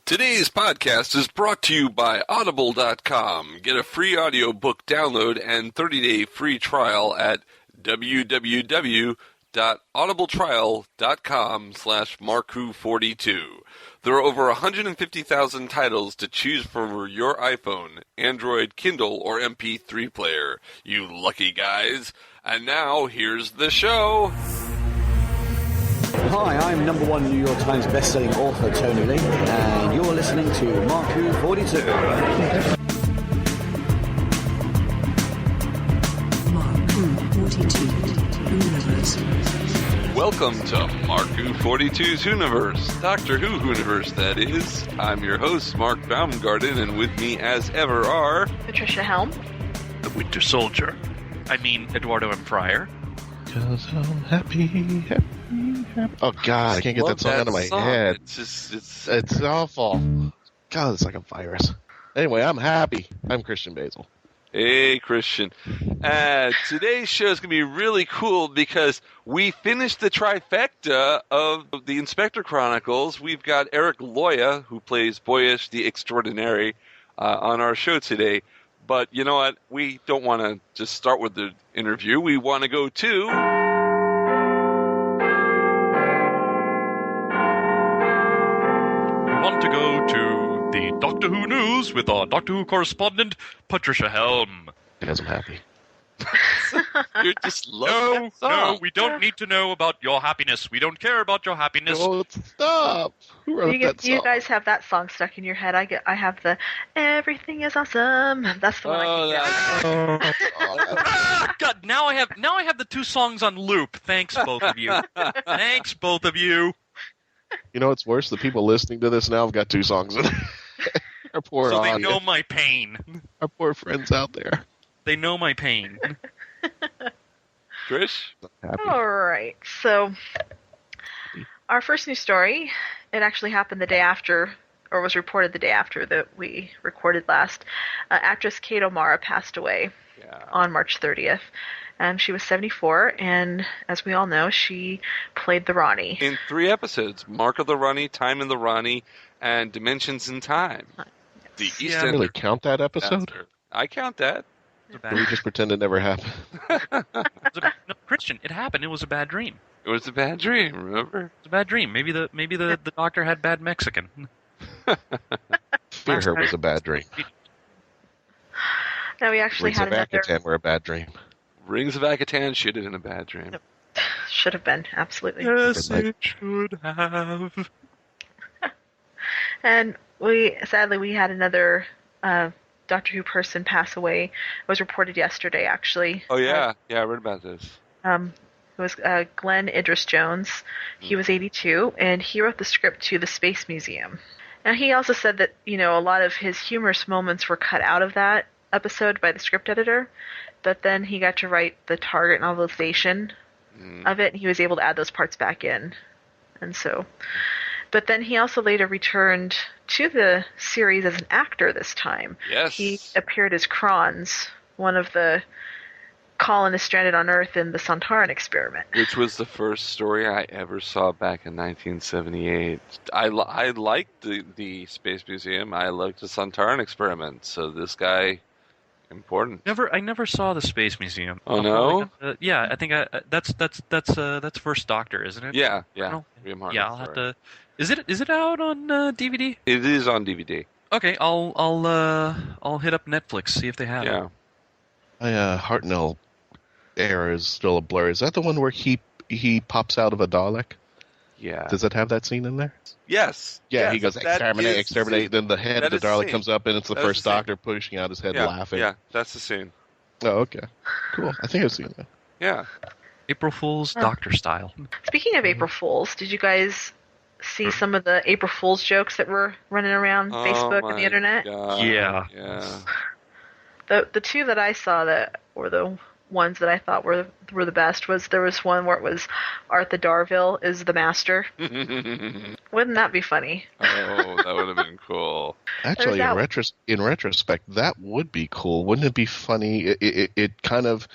Today's podcast is brought to you by Audible.com. Get a free audiobook download and 30-day free trial at www.audibletrial.com/marku42. There are over 150,000 titles to choose from for your iPhone, Android, Kindle, or MP3 player. You lucky guys. And now, here's the show. Hi, I'm #1 New York Times best-selling author Tony Lee, and you're listening to Marku42. Marku42 Universe. Welcome to Marku42's Universe, Doctor Who Universe, that is. I'm your host, Mark-Baumgarten, and with me as ever are... Trish-helm. The Winter Soldier. I mean, Eduardo-m-Freyre. Because I'm happy. Oh, God, I can't get that song out of my head. It's awful. God, it's like a virus. Anyway, I'm happy. I'm Christian-basel. Hey, Christian. Today's show is going to be really cool because we finished the trifecta of the Inspector-Chronicles. We've got Eric-Loya, who plays boyish-the-extraordinary, on our show today. But you know what? We don't want to just start with the interview. We want to go to... We want to go to the Doctor Who news with our Doctor Who correspondent, Patricia Helm. Because I'm happy. You just love that song. No, we don't need to know about your happiness. We don't care about your happiness. Oh, stop. Who wrote that song? You guys have that song stuck in your head. I have the Everything is Awesome. That's the one I think. God, now I have the two songs on loop. Thanks, both of you. Thanks, both of you. You know what's worse? The people listening to this now have got two songs in it. Our poor so audience. they know my pain. Our poor friends out there. They know my pain. Trish? All right. So, our first news story, it actually happened the day after, or was reported the day after that we recorded last. Actress Kate O'Mara passed away on March 30th. She was 74, and as we all know, she played the Ronnie. In 3 episodes, Mark of the Ronnie, Time in the Ronnie, and Dimensions in Time. The East End. Really count that episode? I count that. Or we just pretend it never happened? No, Christian, it happened. It was a bad dream. It was a bad dream, remember? It was a bad dream. Maybe the doctor had bad Mexican. Fear Her was a bad dream. Now we actually Rings had of another... Akatan were a bad dream. Rings of Akatan should have been a bad dream. Nope. Should have been, absolutely. Yes, it should have. And sadly we had another Doctor Who person pass away. It was reported yesterday, actually. Oh, yeah. I read about this. It was Glenn Idris Jones. He was 82, and he wrote the script to the Space Museum. Now, he also said that, a lot of his humorous moments were cut out of that episode by the script editor, but then he got to write the target novelization of it, and he was able to add those parts back in. And so... But then he also later returned to the series as an actor this time. Yes. He appeared as Kronz, one of the colonists stranded on Earth in the Sontaran experiment. Which was the first story I ever saw back in 1978. I liked the Space Museum. I liked the Sontaran experiment. So this guy, important. I never saw the Space Museum. Oh, no? Yeah, I think that's First Doctor, isn't it? Yeah. Oh, William yeah, I'll have to... Is it out on DVD? It is on DVD. Okay, I'll hit up Netflix, see if they have it. My Hartnell era is still a blur. Is that the one where he pops out of a Dalek? Yeah. Does it have that scene in there? Yes. Yeah, yes, he goes, exterminate, then the head of the Dalek comes up, and it's the First Doctor pushing out his head laughing. Yeah, that's the scene. Oh, okay. Cool. I think I've seen that. Yeah. April Fool's Doctor style. Speaking of April Fools, did you guys see some of the April Fool's jokes that were running around Facebook and the internet? God. Yeah. The two that I saw that were the ones that I thought were the best was there was one where it was Arthur Darville is the master. Wouldn't that be funny? Oh, that would have been cool. Actually, in retrospect, that would be cool. Wouldn't it be funny? It kind of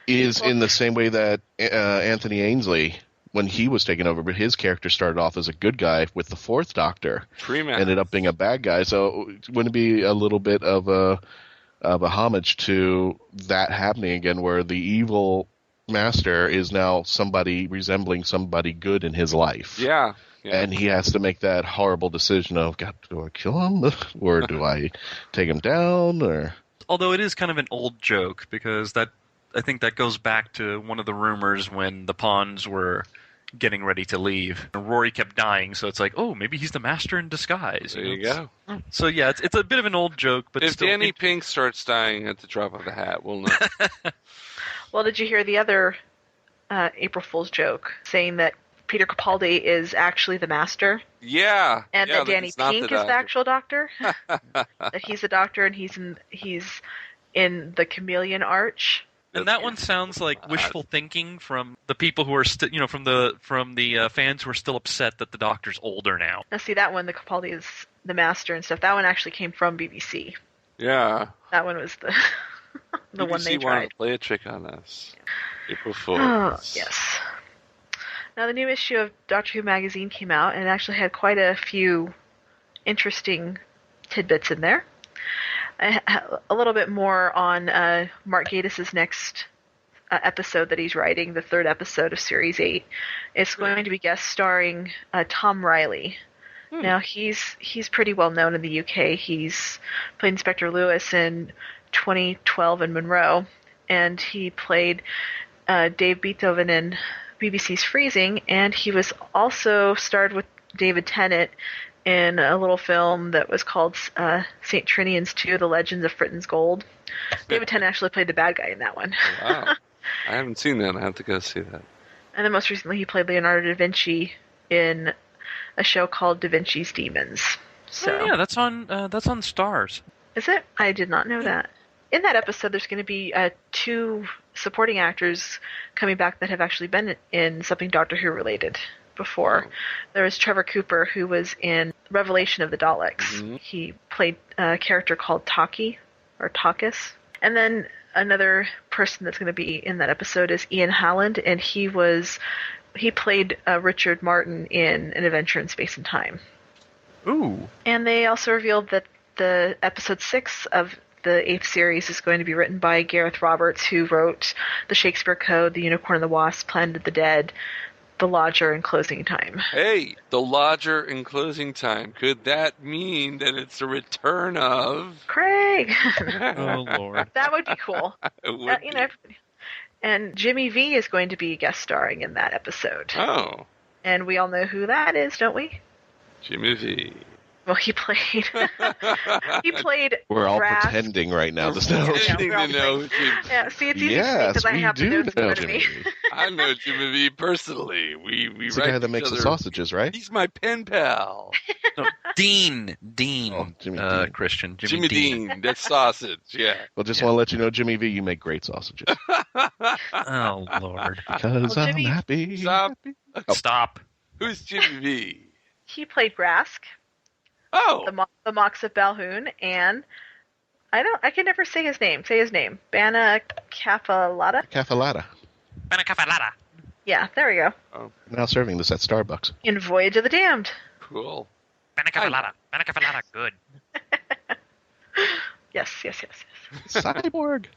is in the same way that Anthony Ainsley when he was taken over, but his character started off as a good guy with the Fourth Doctor. Ended up being a bad guy. So wouldn't it be a little bit of a homage to that happening again, where the evil master is now somebody resembling somebody good in his life? Yeah. And he has to make that horrible decision of, God, do I kill him? Or do I take him down? Or although it is kind of an old joke, because I think that goes back to one of the rumors when the pawns were getting ready to leave. Rory kept dying, so it's like, oh, maybe he's the master in disguise. There you go. So yeah, it's a bit of an old joke, but if still, Danny Pink starts dying at the drop of a hat, we'll know. Well, did you hear the other April Fool's joke saying that Peter Capaldi is actually the master? Yeah. And that Danny Pink is the actual doctor? That he's the doctor and he's in the chameleon arch? And that one sounds like wishful thinking from the people who are still, from the fans who are still upset that the Doctor's older now. Now, see, that one, the Capaldi is the master and stuff. That one actually came from BBC. Yeah. That one was the the one they BBC tried. wanted to play a trick on us. April Fool's. Oh, yes. Now, the new issue of Doctor Who magazine came out, and it actually had quite a few interesting tidbits in there. A little bit more on Mark Gatiss' next episode that he's writing, the third episode of Series 8. It's going to be guest starring Tom Riley. Now, he's pretty well known in the UK. He's played Inspector Lewis in 2012 in Monroe, and he played Dave Beethoven in BBC's Freezing, and he was also starred with David Tennant in a little film that was called St. Trinian's 2, The Legends of Fritton's Gold. David Tennant actually played the bad guy in that one. Wow. I haven't seen that. I have to go see that. And then most recently he played Leonardo da Vinci in a show called Da Vinci's Demons. So, oh, yeah, that's on Stars. Is it? I did not know that. In that episode, there's going to be 2 supporting actors coming back that have actually been in something Doctor Who related before. There was Trevor Cooper, who was in Revelation of the Daleks. Mm-hmm. He played a character called Taki, or Takis. And then another person that's going to be in that episode is Ian Halland, and he played Richard Martin in An Adventure in Space and Time. Ooh. And they also revealed that the episode 6 of the 8th series is going to be written by Gareth Roberts, who wrote The Shakespeare Code, The Unicorn and the Wasp, Planet of the Dead, The Lodger, and Closing Time. Hey, The Lodger and Closing Time. Could that mean that it's the return of Craig? Oh, Lord. That would be cool. It would be. And Jimmy V is going to be guest starring in that episode. Oh. And we all know who that is, don't we? Jimmy V. Well, he played. We're all Brass. pretending right now. Pretending to know Jimmy. Yeah, see, it's easy because I have to know Jimmy. I know Jimmy V personally. We He's the guy that makes the sausages, right? He's my pen pal. No, Dean. Oh, Jimmy Dean. Christian. Jimmy Dean. That's sausage, yeah. Well, just want to let you know, Jimmy V, you make great sausages. Oh, Lord. Because I'm Jimmy, happy. Stop. Who's Jimmy V? He played Brask. Oh. The Mox of Balhoun, and I can never say his name. Say his name. Bana Cafalata? Cafalata. Bana Cafalata. Yeah, there we go. Oh. Now serving this at Starbucks. In Voyage of the Damned. Cool. Bana Cafalata. Bana Cafalata, good. Yes. Cyborg.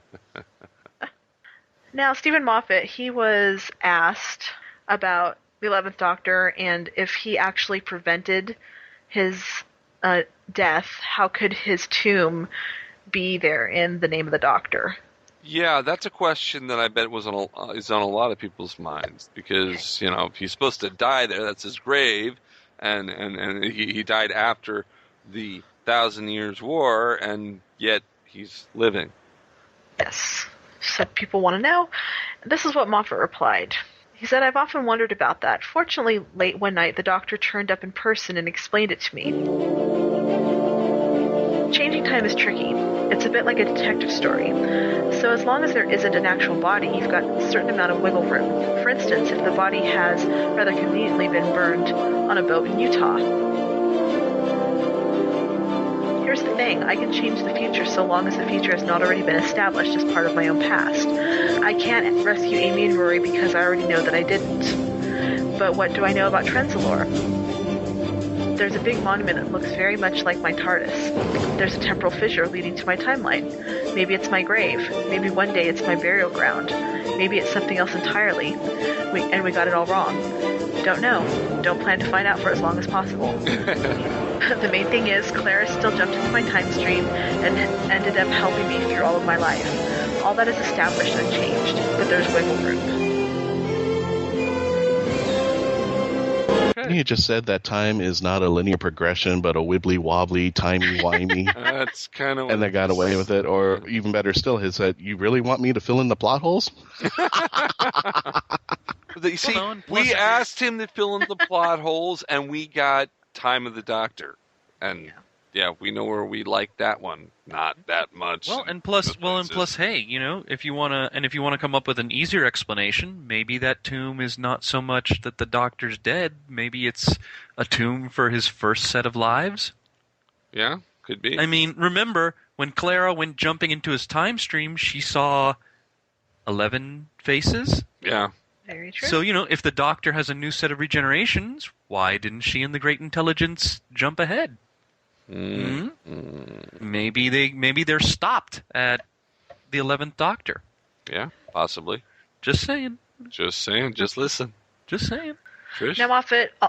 Now, Stephen Moffat, he was asked about the 11th Doctor and if he actually prevented his death, how could his tomb be there in the name of the Doctor? Yeah, that's a question that I bet is on a lot of people's minds because if he's supposed to die there, that's his grave, and he died after the 1,000 Years' War, and yet he's living. Yes, so people want to know. This is what Moffat replied. He said, "I've often wondered about that. Fortunately, late one night, the Doctor turned up in person and explained it to me. Changing time is tricky. It's a bit like a detective story. So as long as there isn't an actual body, you've got a certain amount of wiggle room. For instance, if the body has rather conveniently been burned on a boat in Utah. Here's the thing, I can change the future so long as the future has not already been established as part of my own past. I can't rescue Amy and Rory because I already know that I didn't. But what do I know about Trenzalore? There's a big monument that looks very much like my TARDIS. There's a temporal fissure leading to my timeline. Maybe it's my grave. Maybe one day it's my burial ground. Maybe it's something else entirely. We got it all wrong. Don't know. Don't plan to find out for as long as possible. The main thing is, Clara still jumped into my time stream and ended up helping me through all of my life. All that is established and changed, but there's wiggle room. You just said that time is not a linear progression, but a wibbly-wobbly, timey-wimey. That's kind of... And they got away with it. Or even better still, he said, you really want me to fill in the plot holes? You see, we asked him to fill in the plot holes, and we got Time of the Doctor. And... Yeah, we know where we like that one. Not that much. And plus, hey, if you wanna come up with an easier explanation, maybe that tomb is not so much that the Doctor's dead. Maybe it's a tomb for his first set of lives. Yeah, could be. I mean, remember when Clara went jumping into his time stream, she saw 11 faces. Yeah. Very true. So if the Doctor has a new set of regenerations, why didn't she and the Great Intelligence jump ahead? Maybe they're stopped at the 11th Doctor. Yeah, possibly. Just saying. Just listen. Just saying. Trish? Now,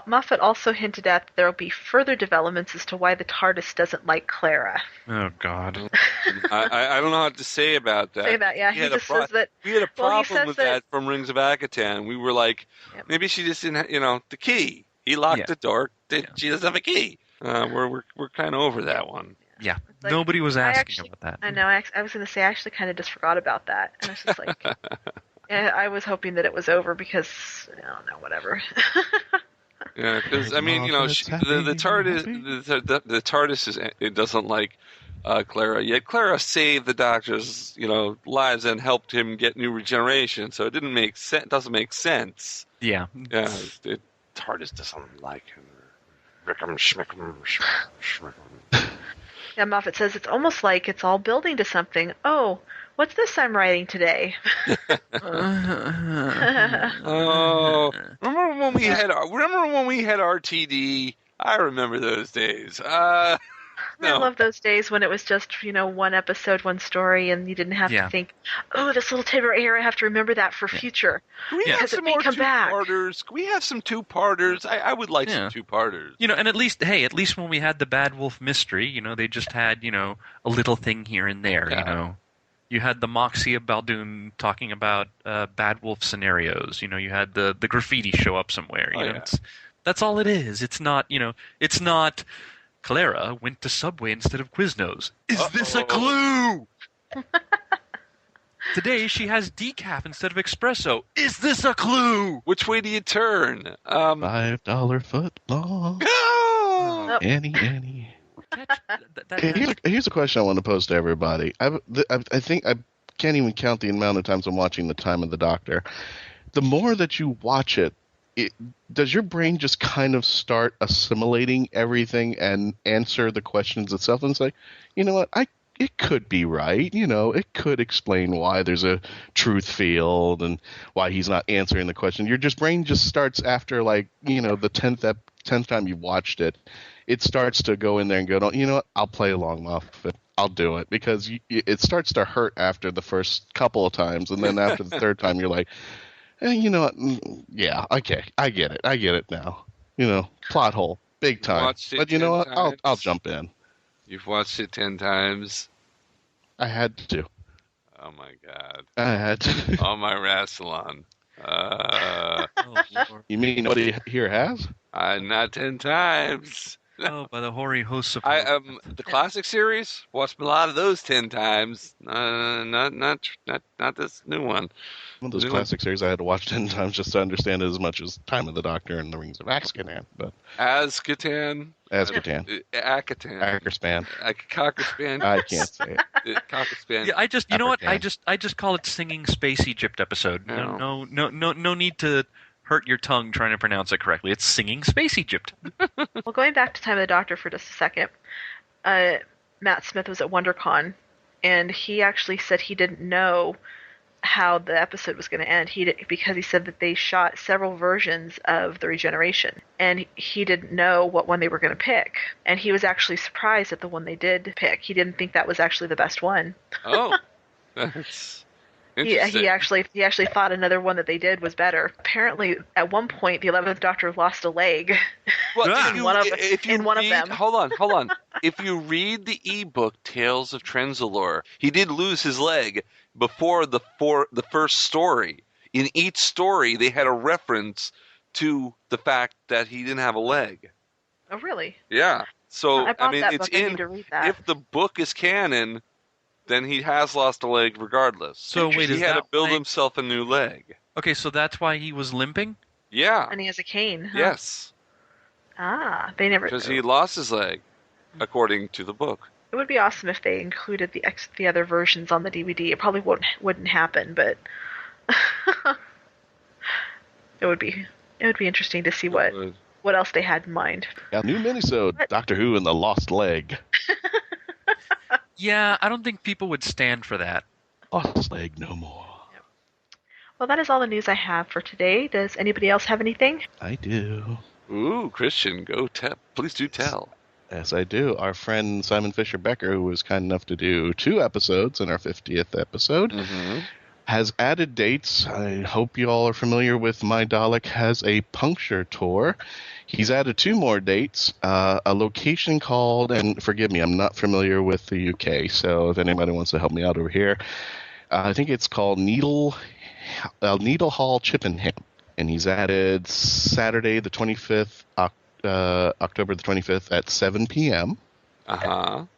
Moffat also hinted at there will be further developments as to why the TARDIS doesn't like Clara. Oh, God. I don't know what to say about that. Say that, yeah. He just says that... We had a problem with that from Rings of Akatan. We were like, maybe she just didn't have, the key. He locked the door. She doesn't have a key. We're kind of over that one. Yeah, like, nobody was asking about that. I know. I was going to say I actually kind of just forgot about that, and I was just like, I was hoping that it was over because I don't know, whatever. Yeah, because I mean, the TARDIS it doesn't like Clara. Yet Clara saved the Doctor's lives and helped him get new regeneration, so it didn't make sense. Doesn't make sense. Yeah. Yeah. The TARDIS doesn't like him. Yeah, Moffat says it's almost like it's all building to something. Oh, what's this I'm writing today? Oh, remember when we had RTD? I remember those days. I love those days when it was just, one episode, one story, and you didn't have to think, oh, this little tidbit right here, I have to remember that for future. Can we have some more two-parters? Can we have some two-parters? I would like some two-parters. And at least when we had the Bad Wolf mystery, they just had, a little thing here and there, You had the Moxie of Baldoon talking about Bad Wolf scenarios. You had the graffiti show up somewhere. That's all it is. It's not, it's not... Clara went to Subway instead of Quiznos. Is this a clue? Today she has decaf instead of espresso. Is this a clue? Which way do you turn? $5 foot long. Oh! Annie. Here's a question I want to pose to everybody. I think I can't even count the amount of times I'm watching The Time of the Doctor. The more that you watch it, does your brain just kind of start assimilating everything and answer the questions itself and say, you know what, it could be right, it could explain why there's a truth field and why he's not answering the question. Your brain just starts after the 10th time you've watched it, it starts to go in there and go, you know what, I'll play along, Muff. I'll do it, because it starts to hurt after the first couple of times, and then after the third time you're like, you know what? Yeah, okay, I get it now. Plot hole, big time. But you know what? I'll jump in. You've watched it 10 times. I had to. Oh my God. I had to. Oh my Rassilon. You mean nobody here has? Not 10 times. Oh, by the hoary hosts of the classic series. Watched a lot of those 10 times. Not this new one. One of those classic series I had to watch 10 times just to understand it as much as Time of the Doctor and the Rings of Akatan. But Azkaban. Akatan. Ackerspan. Cockerspan. I can't say it. Cockerspan. Yeah, you know what? I just call it Singing Space Egypt episode. No need to hurt your tongue trying to pronounce it correctly. It's Singing Space Egypt. Well, going back to Time of the Doctor for just a second, Matt Smith was at WonderCon, and he actually said he didn't know how the episode was going to end. Because he said that they shot several versions of the regeneration, and he didn't know what one they were going to pick. And he was actually surprised at the one they did pick. He didn't think that was actually the best one. Oh, that's interesting. He actually thought another one that they did was better. Apparently, at one point, the 11th Doctor lost a leg. Well, in one of them. Hold on. If you read the ebook Tales of Trenzalore, he did lose his leg before the first story. In each story, they had a reference to the fact that he didn't have a leg. Oh, really? Yeah. So I mean, it's in. need to read that. If the book is canon, then he has lost a leg regardless. So wait, he had to build himself a new leg. Okay, so that's why he was limping? Yeah. And he has a cane. Huh? Yes. They never. Because he lost his leg, according to the book. It would be awesome if they included the other versions on the DVD. It probably wouldn't happen, but it would be interesting to see what else they had in mind. A new minisode, Doctor Who and the Lost Leg. Yeah, I don't think people would stand for that. Lost leg no more. Yep. Well, that is all the news I have for today. Does anybody else have anything? I do. Ooh, Christian, please do tell. Yes, I do. Our friend Simon Fisher Becker, who was kind enough to do 2 episodes in our 50th episode, has added dates. I hope you all are familiar with My Dalek Has a Puncture Tour. He's added 2 more dates, a location called, and forgive me, I'm not familiar with the UK, so if anybody wants to help me out over here, I think it's called Needle Hall, Chippenham. And he's added Saturday the 25th, October the 25th at 7 p.m.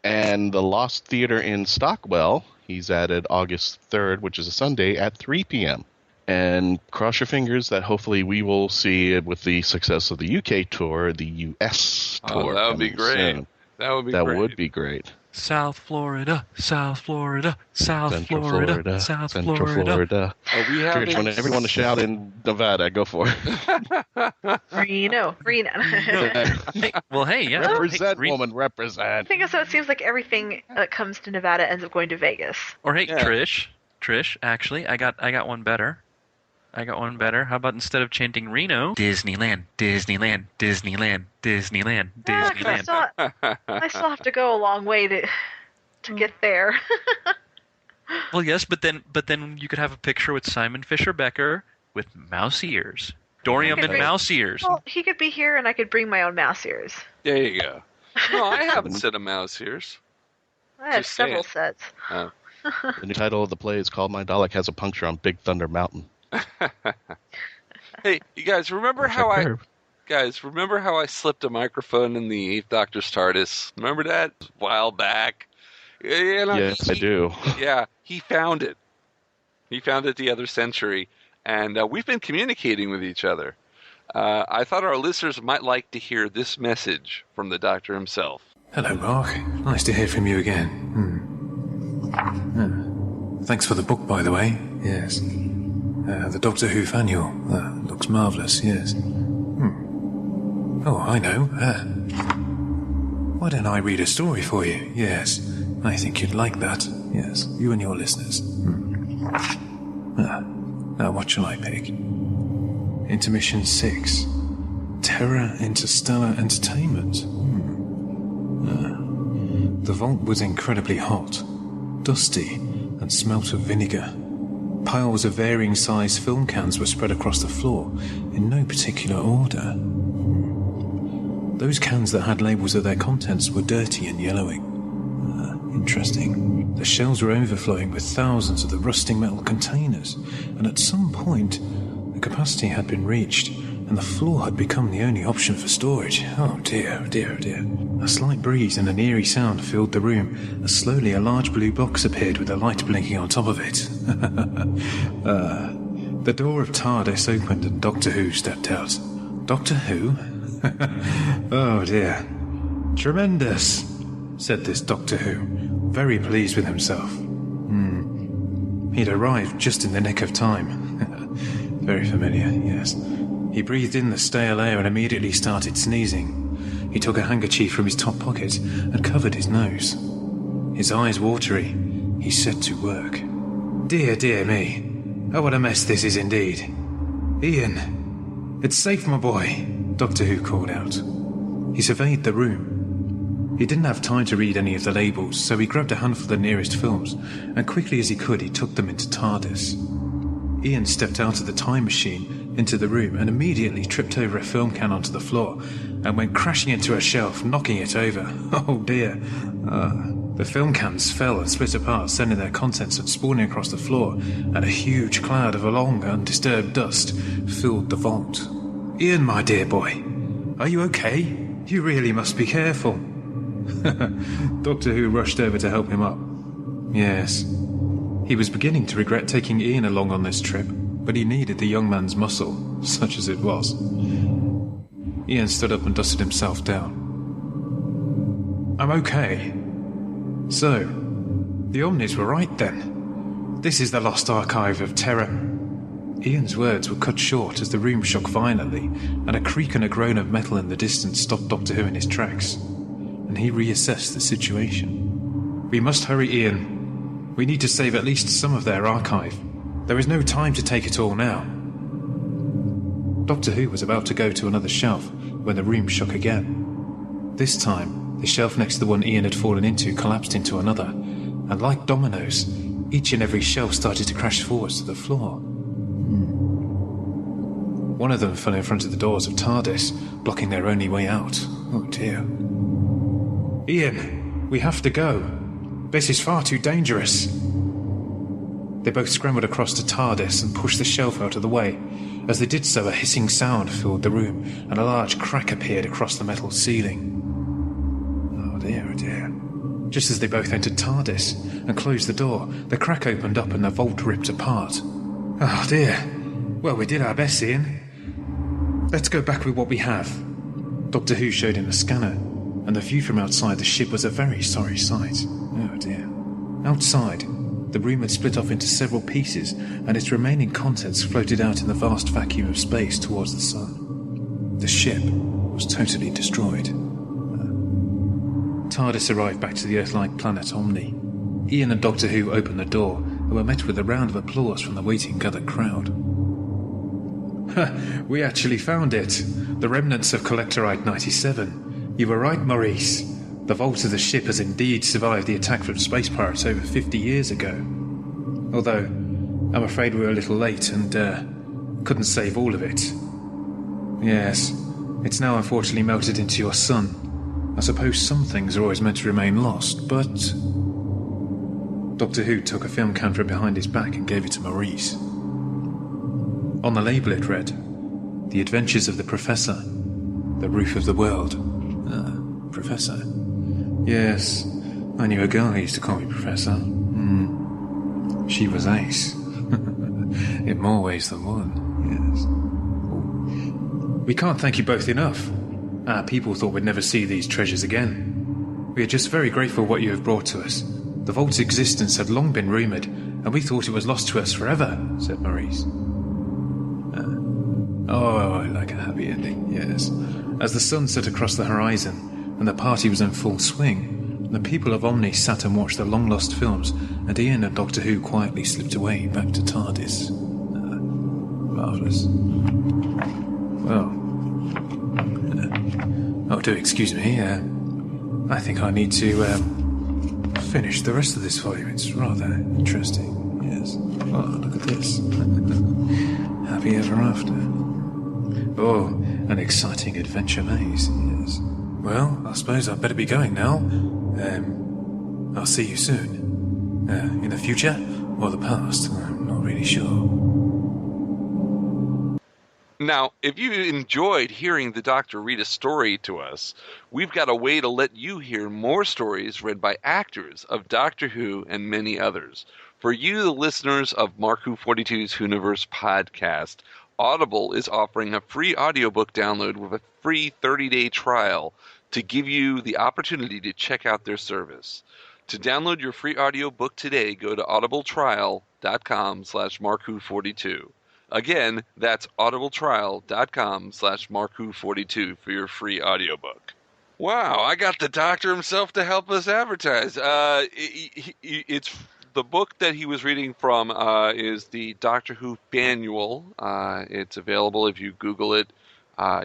And the Lost Theatre in Stockwell, he's added August 3rd, which is a Sunday, at 3 p.m. And cross your fingers that hopefully we will see, with the success of the UK tour, the US tour. That would be great. Soon. That would be great. South Florida, South Florida, South Central Florida, South Central Florida. We have Church, whenever you want to shout in Nevada, go for it. Reno. Well, hey, yeah. Represent, woman, represent. I think so. It seems like everything that comes to Nevada ends up going to Vegas. Or hey, Yeah. Trish, actually, I got one better. How about instead of chanting Reno, Disneyland, Disneyland, Disneyland, Disneyland, Disneyland. I still have to go a long way to get there. Well, yes, but then you could have a picture with Simon Fisher Becker with mouse ears. Dorium and mouse ears. Well, he could be here and I could bring my own mouse ears. There you go. No, I have a set of mouse ears. I have Just several saying. sets. Oh. The new title of the play is called My Dalek Has a Puncture on Big Thunder Mountain. Hey, you guys, remember how I slipped a microphone in the 8th Doctor's TARDIS? Remember that? A while back. You know, Yes, I do. Yeah, he found it. He found it the other century, and we've been communicating with each other. I thought our listeners might like to hear this message from the Doctor himself. Hello, Mark. Nice to hear from you again. Thanks for the book, by the way. Yes. The Doctor Who Manual. Looks marvellous, yes. Oh, I know. Why don't I read a story for you? Yes. I think you'd like that. Yes. You and your listeners. Now, what shall I pick? Intermission 6. Terror Interstellar Entertainment. The vault was incredibly hot, dusty, and smelt of vinegar. Piles of varying size film cans were spread across the floor, in no particular order. Those cans that had labels of their contents were dirty and yellowing. Interesting. The shelves were overflowing with thousands of the rusting metal containers, and at some point, the capacity had been reached, and the floor had become the only option for storage. Oh dear, dear, dear. A slight breeze and an eerie sound filled the room as slowly a large blue box appeared with a light blinking on top of it. The door of TARDIS opened and Doctor Who stepped out. Doctor Who? Oh dear. Tremendous, said this Doctor Who, very pleased with himself. He'd arrived just in the nick of time. Very familiar, yes. He breathed in the stale air and immediately started sneezing. He took a handkerchief from his top pocket and covered his nose. His eyes watery, he set to work. Dear, dear me. Oh, what a mess this is indeed. Ian, it's safe, my boy, Doctor Who called out. He surveyed the room. He didn't have time to read any of the labels, so he grabbed a handful of the nearest films, and quickly as he could, he took them into TARDIS. Ian stepped out of the time machine into the room and immediately tripped over a film can onto the floor and went crashing into a shelf, knocking it over. Oh dear. The film cans fell and split apart, sending their contents and spawning across the floor, and a huge cloud of long, undisturbed dust filled the vault. Ian, my dear boy, are you okay? You really must be careful. Doctor Who rushed over to help him up. Yes. He was beginning to regret taking Ian along on this trip, but he needed the young man's muscle, such as it was. Ian stood up and dusted himself down. I'm okay. So, the Omnis were right then. This is the lost archive of terror. Ian's words were cut short as the room shook violently, and a creak and a groan of metal in the distance stopped Doctor Who in his tracks, and he reassessed the situation. We must hurry, Ian. We need to save at least some of their archive. There is no time to take it all now. Doctor Who was about to go to another shelf when the room shook again. This time, the shelf next to the one Ian had fallen into collapsed into another, and like dominoes, each and every shelf started to crash forwards to the floor. One of them fell in front of the doors of TARDIS, blocking their only way out. Oh dear. Ian, we have to go. This is far too dangerous. They both scrambled across to TARDIS and pushed the shelf out of the way. As they did so, a hissing sound filled the room, and a large crack appeared across the metal ceiling. Oh dear, oh dear. Just as they both entered TARDIS and closed the door, the crack opened up and the vault ripped apart. Oh dear. Well, we did our best, Ian. Let's go back with what we have. Doctor Who showed him the scanner, and the view from outside the ship was a very sorry sight. Oh dear. Outside, the room had split off into several pieces, and its remaining contents floated out in the vast vacuum of space towards the sun. The ship was totally destroyed. TARDIS arrived back to the Earth-like planet Omni. Ian and Doctor Who opened the door and were met with a round of applause from the waiting gathered crowd. We actually found it. The remnants of Collectorite 97. You were right, Maurice. The vault of the ship has indeed survived the attack from space pirates over 50 years ago. Although, I'm afraid we were a little late and couldn't save all of it. Yes, it's now unfortunately melted into your sun. I suppose some things are always meant to remain lost, but... Doctor Who took a film can from behind his back and gave it to Maurice. On the label it read, The Adventures of the Professor, The Roof of the World. Professor. Yes, I knew a girl who used to call me Professor. She was ace. In more ways than one, yes. We can't thank you both enough. Our people thought we'd never see these treasures again. We are just very grateful for what you have brought to us. The vault's existence had long been rumoured, and we thought it was lost to us forever, said Maurice. I like a happy ending, yes. As the sun set across the horizon, and the party was in full swing, the people of Omni sat and watched the long-lost films, and Ian and Doctor Who quietly slipped away back to TARDIS. Marvellous. Well... do excuse me, I think I need to, finish the rest of this volume. It's rather interesting, yes. Oh, look at this. Happy ever after. Oh, an exciting adventure maze, yes. Well, I suppose I'd better be going now. I'll see you soon. In the future, or the past, I'm not really sure. Now, if you enjoyed hearing the Doctor read a story to us, we've got a way to let you hear more stories read by actors of Doctor Who and many others. For you, the listeners of Mark Who 42's Whoniverse podcast, Audible is offering a free audiobook download with a free 30-day trial to give you the opportunity to check out their service. To download your free audiobook today, go to audibletrial.com/MarkWho42. Again, that's audibletrial.com/MarkWho42 for your free audiobook. Wow, I got the Doctor himself to help us advertise. It's The book that he was reading from is the Doctor Who Manual. It's available if you Google it.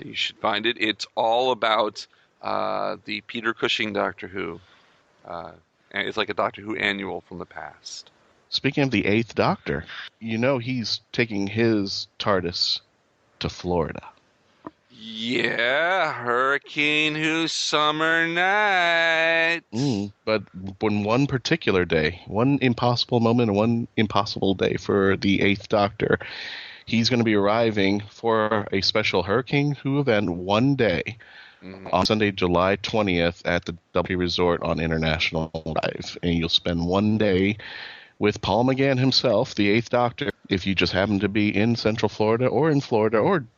You should find it. It's all about the Peter Cushing Doctor Who. It's like a Doctor Who annual from the past. Speaking of the Eighth Doctor, he's taking his TARDIS to Florida. Yeah, Hurricane Who Summer Night. But when one particular day, one impossible moment and one impossible day for the Eighth Doctor, he's going to be arriving for a special Hurricane Who event one day on Sunday, July 20th at the W Resort on International Drive. And you'll spend one day with Paul McGann himself, the Eighth Doctor. If you just happen to be in Central Florida or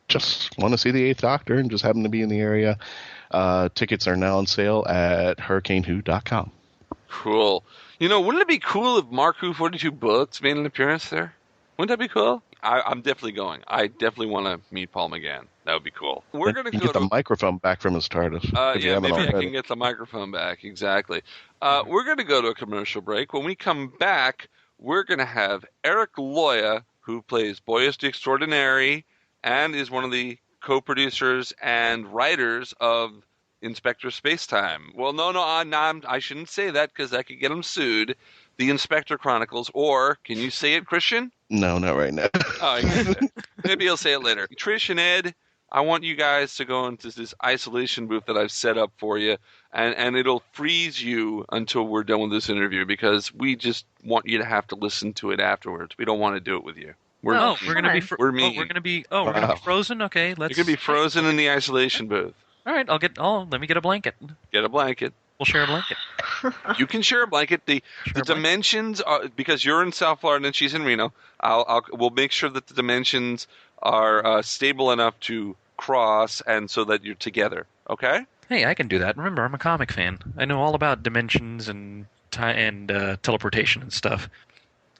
just want to see the Eighth Doctor and just happen to be in the area, tickets are now on sale at hurricanewho.com. Cool. Wouldn't it be cool if Mark Who 42 Books made an appearance there? Wouldn't that be cool? I'm definitely going. I definitely want to meet Paul McGann. That would be cool. We're going to get the microphone back from his TARDIS. Yeah, maybe I can get the microphone back. Exactly. We're going to go to a commercial break. When we come back, we're going to have Eric-Loya, who plays Boyish-the-Extraordinary and is one of the co-producers and writers of Inspector Spacetime. Well, no, I shouldn't say that because I could get him sued. The Inspector-Chronicles, or, can you say it, Christian? No, not right now. Maybe he'll say it later. Trish and Ed, I want you guys to go into this isolation booth that I've set up for you, and it'll freeze you until we're done with this interview because we just want you to have to listen to it afterwards. We don't want to do it with you. We're going to be frozen. Okay, You're going to be frozen in the isolation booth. All right, let me get a blanket. Get a blanket. We'll share a blanket. You can share a blanket. The dimensions are, because you're in South Florida and she's in Reno. We'll make sure that the dimensions are stable enough to cross and so that you're together. Okay? Hey, I can do that. Remember, I'm a comic fan. I know all about dimensions and teleportation and stuff.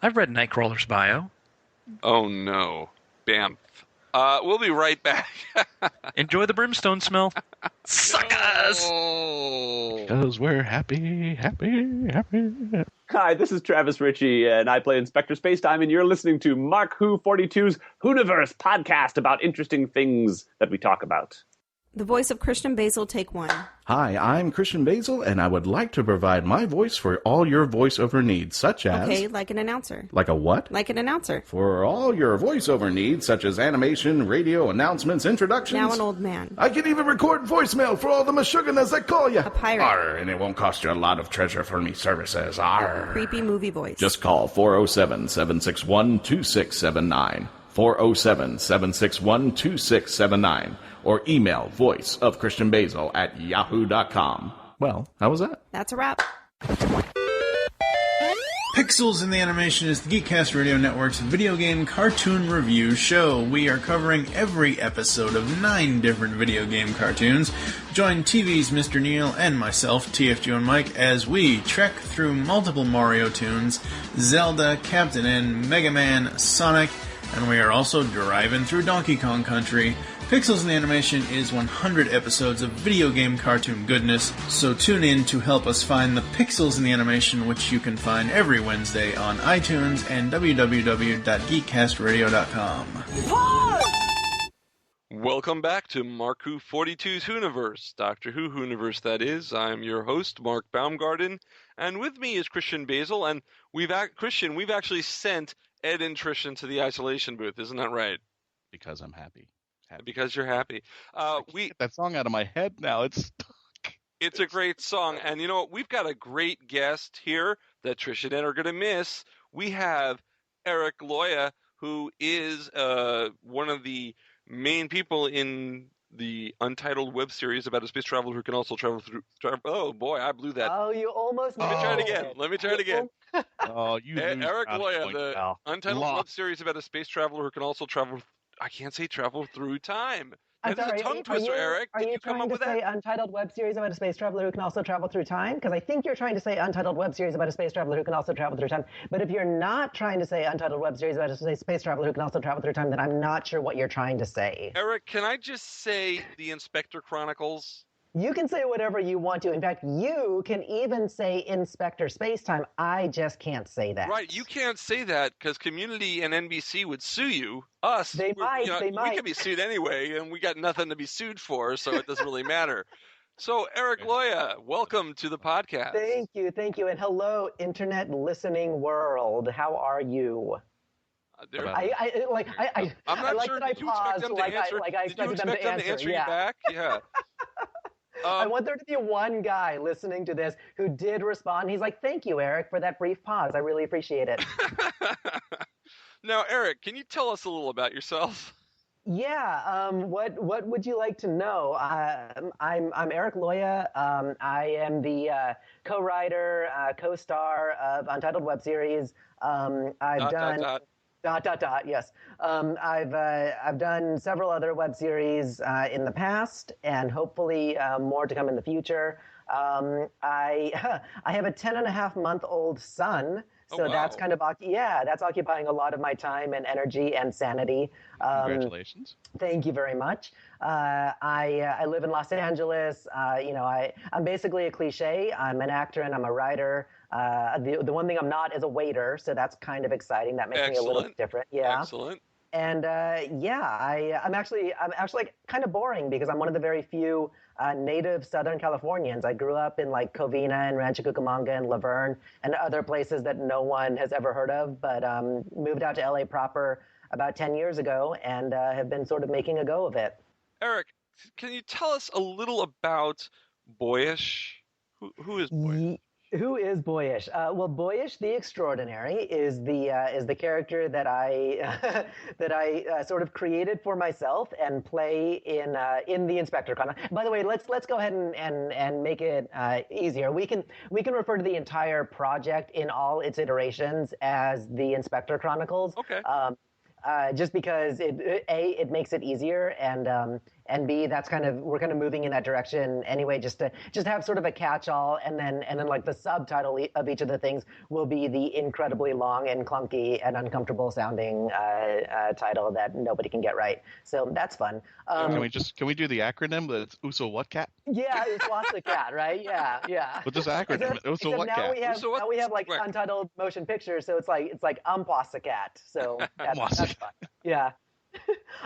I've read Nightcrawler's bio. Oh no, Bamf. We'll be right back. Enjoy the brimstone smell. Suckers! Because we're happy. Hi, this is Travis-Richey, and I play Inspector Spacetime, and you're listening to Mark Who 42's Whoniverse podcast about interesting things that we talk about. The voice of Christian-Basel, take one. Hi, I'm Christian-Basel, and I would like to provide my voice for all your voiceover needs, such as... Okay, like an announcer. Like a what? Like an announcer. For all your voiceover needs, such as animation, radio, announcements, introductions... Now an old man. I can even record voicemail for all the Meshuggahs that call you. A pirate. Arr, and it won't cost you a lot of treasure for me services. Arr. Creepy movie voice. Just call 407-761-2679. 407-761-2679. Or email voiceofchristian-basel@yahoo.com. Well, how was that? That's a wrap. Pixels in the Animation is the Geekcast Radio Network's video game cartoon review show. We are covering every episode of 9 different video game cartoons. Join TV's Mr. Neil and myself, TFG and Mike, as we trek through multiple Mario tunes, Zelda, Captain N, Mega Man, Sonic, and we are also driving through Donkey Kong Country. Pixels in the Animation is 100 episodes of video game cartoon goodness, so tune in to help us find the Pixels in the Animation, which you can find every Wednesday on iTunes and www.geekcastradio.com. Welcome back to Mark Who 42's Whoniverse, Doctor Who Whoniverse, that is. I'm your host, Mark Baumgarten, and with me is Christian Basel, and we've actually sent Ed and Trishan to the isolation booth, isn't that right? Because I'm happy. Because you're happy. Get that song out of my head now. It's stuck. It's a great song. And you know what? We've got a great guest here that Trish and Ed are going to miss. We have Eric-Loya, who is one of the main people in the Untitled web series about a space traveler who can also travel through... Oh, boy, I blew that. Oh, you almost... Let me try it again. Oh, you Eric-Loya, the Untitled web series about a space traveler who can also travel... I can't say travel through time. That is a tongue twister, Eric. Are you trying to say Untitled web series about a space traveler who can also travel through time? Because I think you're trying to say Untitled web series about a space traveler who can also travel through time. But if you're not trying to say Untitled web series about a space traveler who can also travel through time, then I'm not sure what you're trying to say. Eric, can I just say the Inspector Chronicles? You can say whatever you want to. In fact, you can even say Inspector Spacetime. I just can't say that. Right, you can't say that because Community and NBC would sue you. Us, they might. We can be sued anyway, and we got nothing to be sued for, so it doesn't really matter. So, Eric-loya, welcome to the podcast. Thank you, and hello, internet listening world. How are you? I'm not sure. Did you expect them to answer? Did you expect them to answer you back? Yeah. I want there to be one guy listening to this who did respond. He's like, "Thank you, Eric, for that brief pause. I really appreciate it." Now, Eric, can you tell us a little about yourself? Yeah. What would you like to know? I'm Eric-loya. I am the co-writer, co-star of Untitled Web Series. I've done. Yes. I've done several other web series in the past, and hopefully more to come in the future. I have a 10.5-month-old son, so that's kind of that's occupying a lot of my time and energy and sanity. Congratulations! Thank you very much. I live in Los Angeles. I'm basically a cliche. I'm an actor and I'm a writer. The one thing I'm not is a waiter, so that's kind of exciting. That makes me a little bit different. Yeah. Excellent. And I'm actually kind of boring because I'm one of the very few native Southern Californians. I grew up in like Covina and Rancho Cucamonga and Laverne and other places that no one has ever heard of, but moved out to LA proper about 10 years ago and have been sort of making a go of it. Eric, can you tell us a little about Boyish? Who is Boyish? Who is Boyish? Well, boyish-the-extraordinary is the character that I sort of created for myself and play in the Inspector Chronicles. By the way, let's go ahead and make it easier. We can refer to the entire project in all its iterations as the Inspector Chronicles. Okay. Just because it makes it easier, and B, we're kind of moving in that direction anyway, just to have sort of a catch-all, and then like the subtitle of each of the things will be the incredibly long and clunky and uncomfortable sounding title that nobody can get right. So that's fun. Can we do the acronym? It's USO What Cat? Yeah, it's What's Cat, right? Yeah. But this acronym, USO What Cat? Now we have like untitled motion pictures, so it's like What's Cat. So that's fun. Yeah.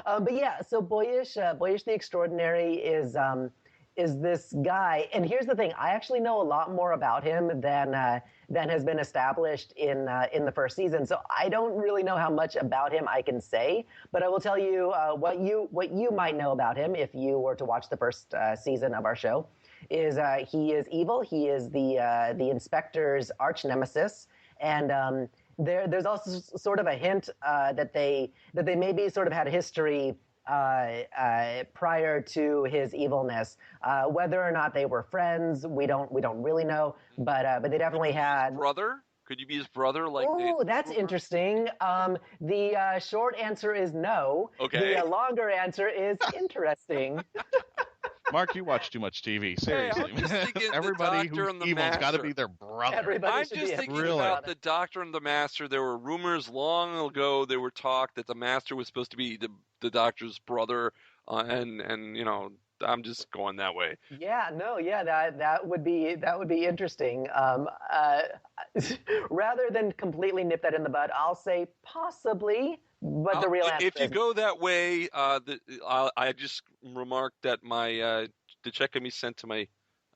But yeah, so Boyish the Extraordinary is this guy, and here's the thing: I actually know a lot more about him than has been established in the first season. So I don't really know how much about him I can say, but I will tell you what you might know about him if you were to watch the first season of our show. Is he is evil? He is the inspector's arch nemesis, and there's also sort of a hint that they maybe sort of had a history prior to his evilness. Whether or not they were friends, we don't really know. But they definitely had brother. Could you be his brother? That's interesting. The short answer is no. Okay. The longer answer is interesting. Mark, you watch too much TV. Seriously, everybody who's evil's got to be their brother. I'm just thinking about the Doctor and the Master. There were rumors long ago. There were talk that the Master was supposed to be the Doctor's brother, and I'm just going that way. Yeah, that would be interesting. Rather than completely nip that in the bud, I'll say possibly. But the real answer if you go that way, I just remarked that the check can be sent to my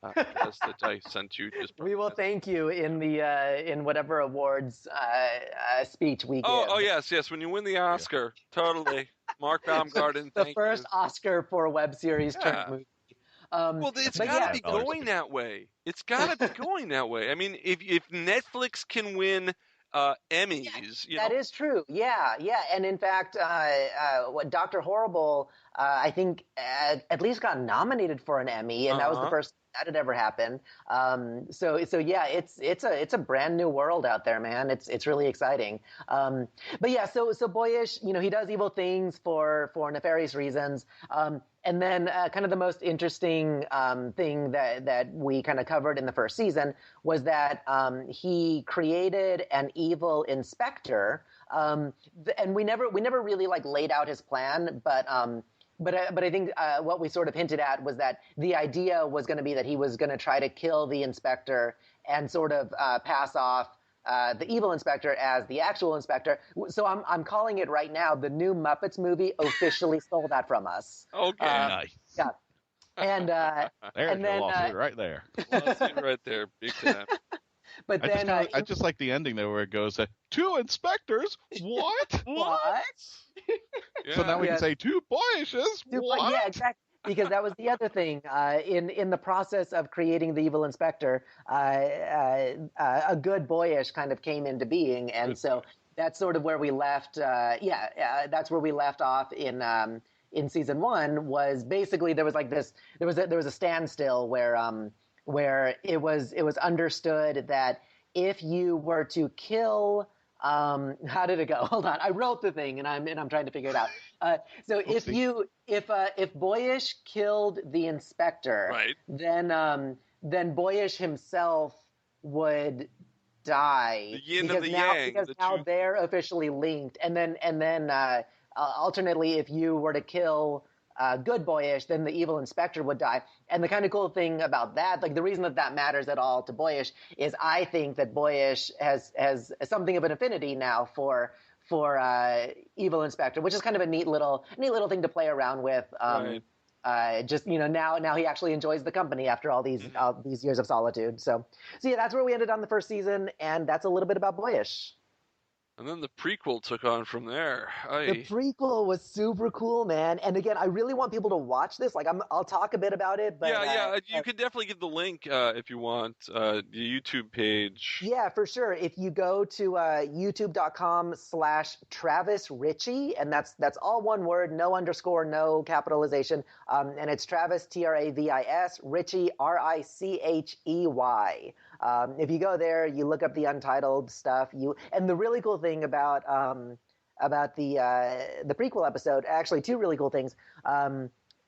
address that I sent you. We will thank you in whatever awards speech we give. Oh yes. When you win the Oscar, totally. Mark-Baumgarten. The first Oscar for a web series turned movie. Well, it's got to be going that way. It's got to be going that way. I mean, if Netflix can win Emmys. That is true. Yeah. And in fact, what Dr. Horrible, I think, at least got nominated for an Emmy, and that was the first that had ever happened. So yeah, it's a brand new world out there, man. It's really exciting. But yeah, so Boyish, he does evil things for nefarious reasons. And then kind of the most interesting thing that we kind of covered in the first season was that he created an evil inspector, and we never really like laid out his plan, but But I think what we sort of hinted at was that the idea was going to be that he was going to try to kill the inspector and sort of pass off the evil inspector as the actual inspector. So I'm calling it right now. The new Muppets movie officially stole that from us. Okay, nice. Yeah. And there's and your then lawsuit right there. lawsuit right there, big time. but then I just like the ending there where it goes, 2 inspectors? What? what? Yeah. So now we Yeah. can say 2 boyishes? What? Yeah, exactly. Because that was the other thing. In the process of creating the evil inspector, a good boyish kind of came into being, and so that's sort of where we left. That's where we left off in season 1. Was basically there was a standstill where it was understood that if you were to kill. How did it go? Hold on. I wrote the thing and I'm trying to figure it out. So if Boyish killed the inspector, right, then Boyish himself would die. The yin and the yang. Because now they're officially linked. And then alternately, if you were to kill good Boyish, then the evil inspector would die. And the kind of cool thing about that, like the reason that matters at all to Boyish is I think that Boyish has something of an affinity now for evil inspector, which is kind of a neat little thing to play around with. Just now he actually enjoys the company after all these years of solitude. So yeah, that's where we ended on the first season, and that's a little bit about Boyish. And then the prequel took on from there. The prequel was super cool, man. And again, I really want people to watch this. Like, I'll talk a bit about it. But, you can definitely give the link if you want, the YouTube page. Yeah, for sure. If you go to youtube.com/travis-richey, and that's all one word, no underscore, no capitalization. And it's Travis, Travis, Richey, Richey. If you go there, you look up the Untitled stuff. And the really cool thing about the prequel episode, actually 2 really cool things.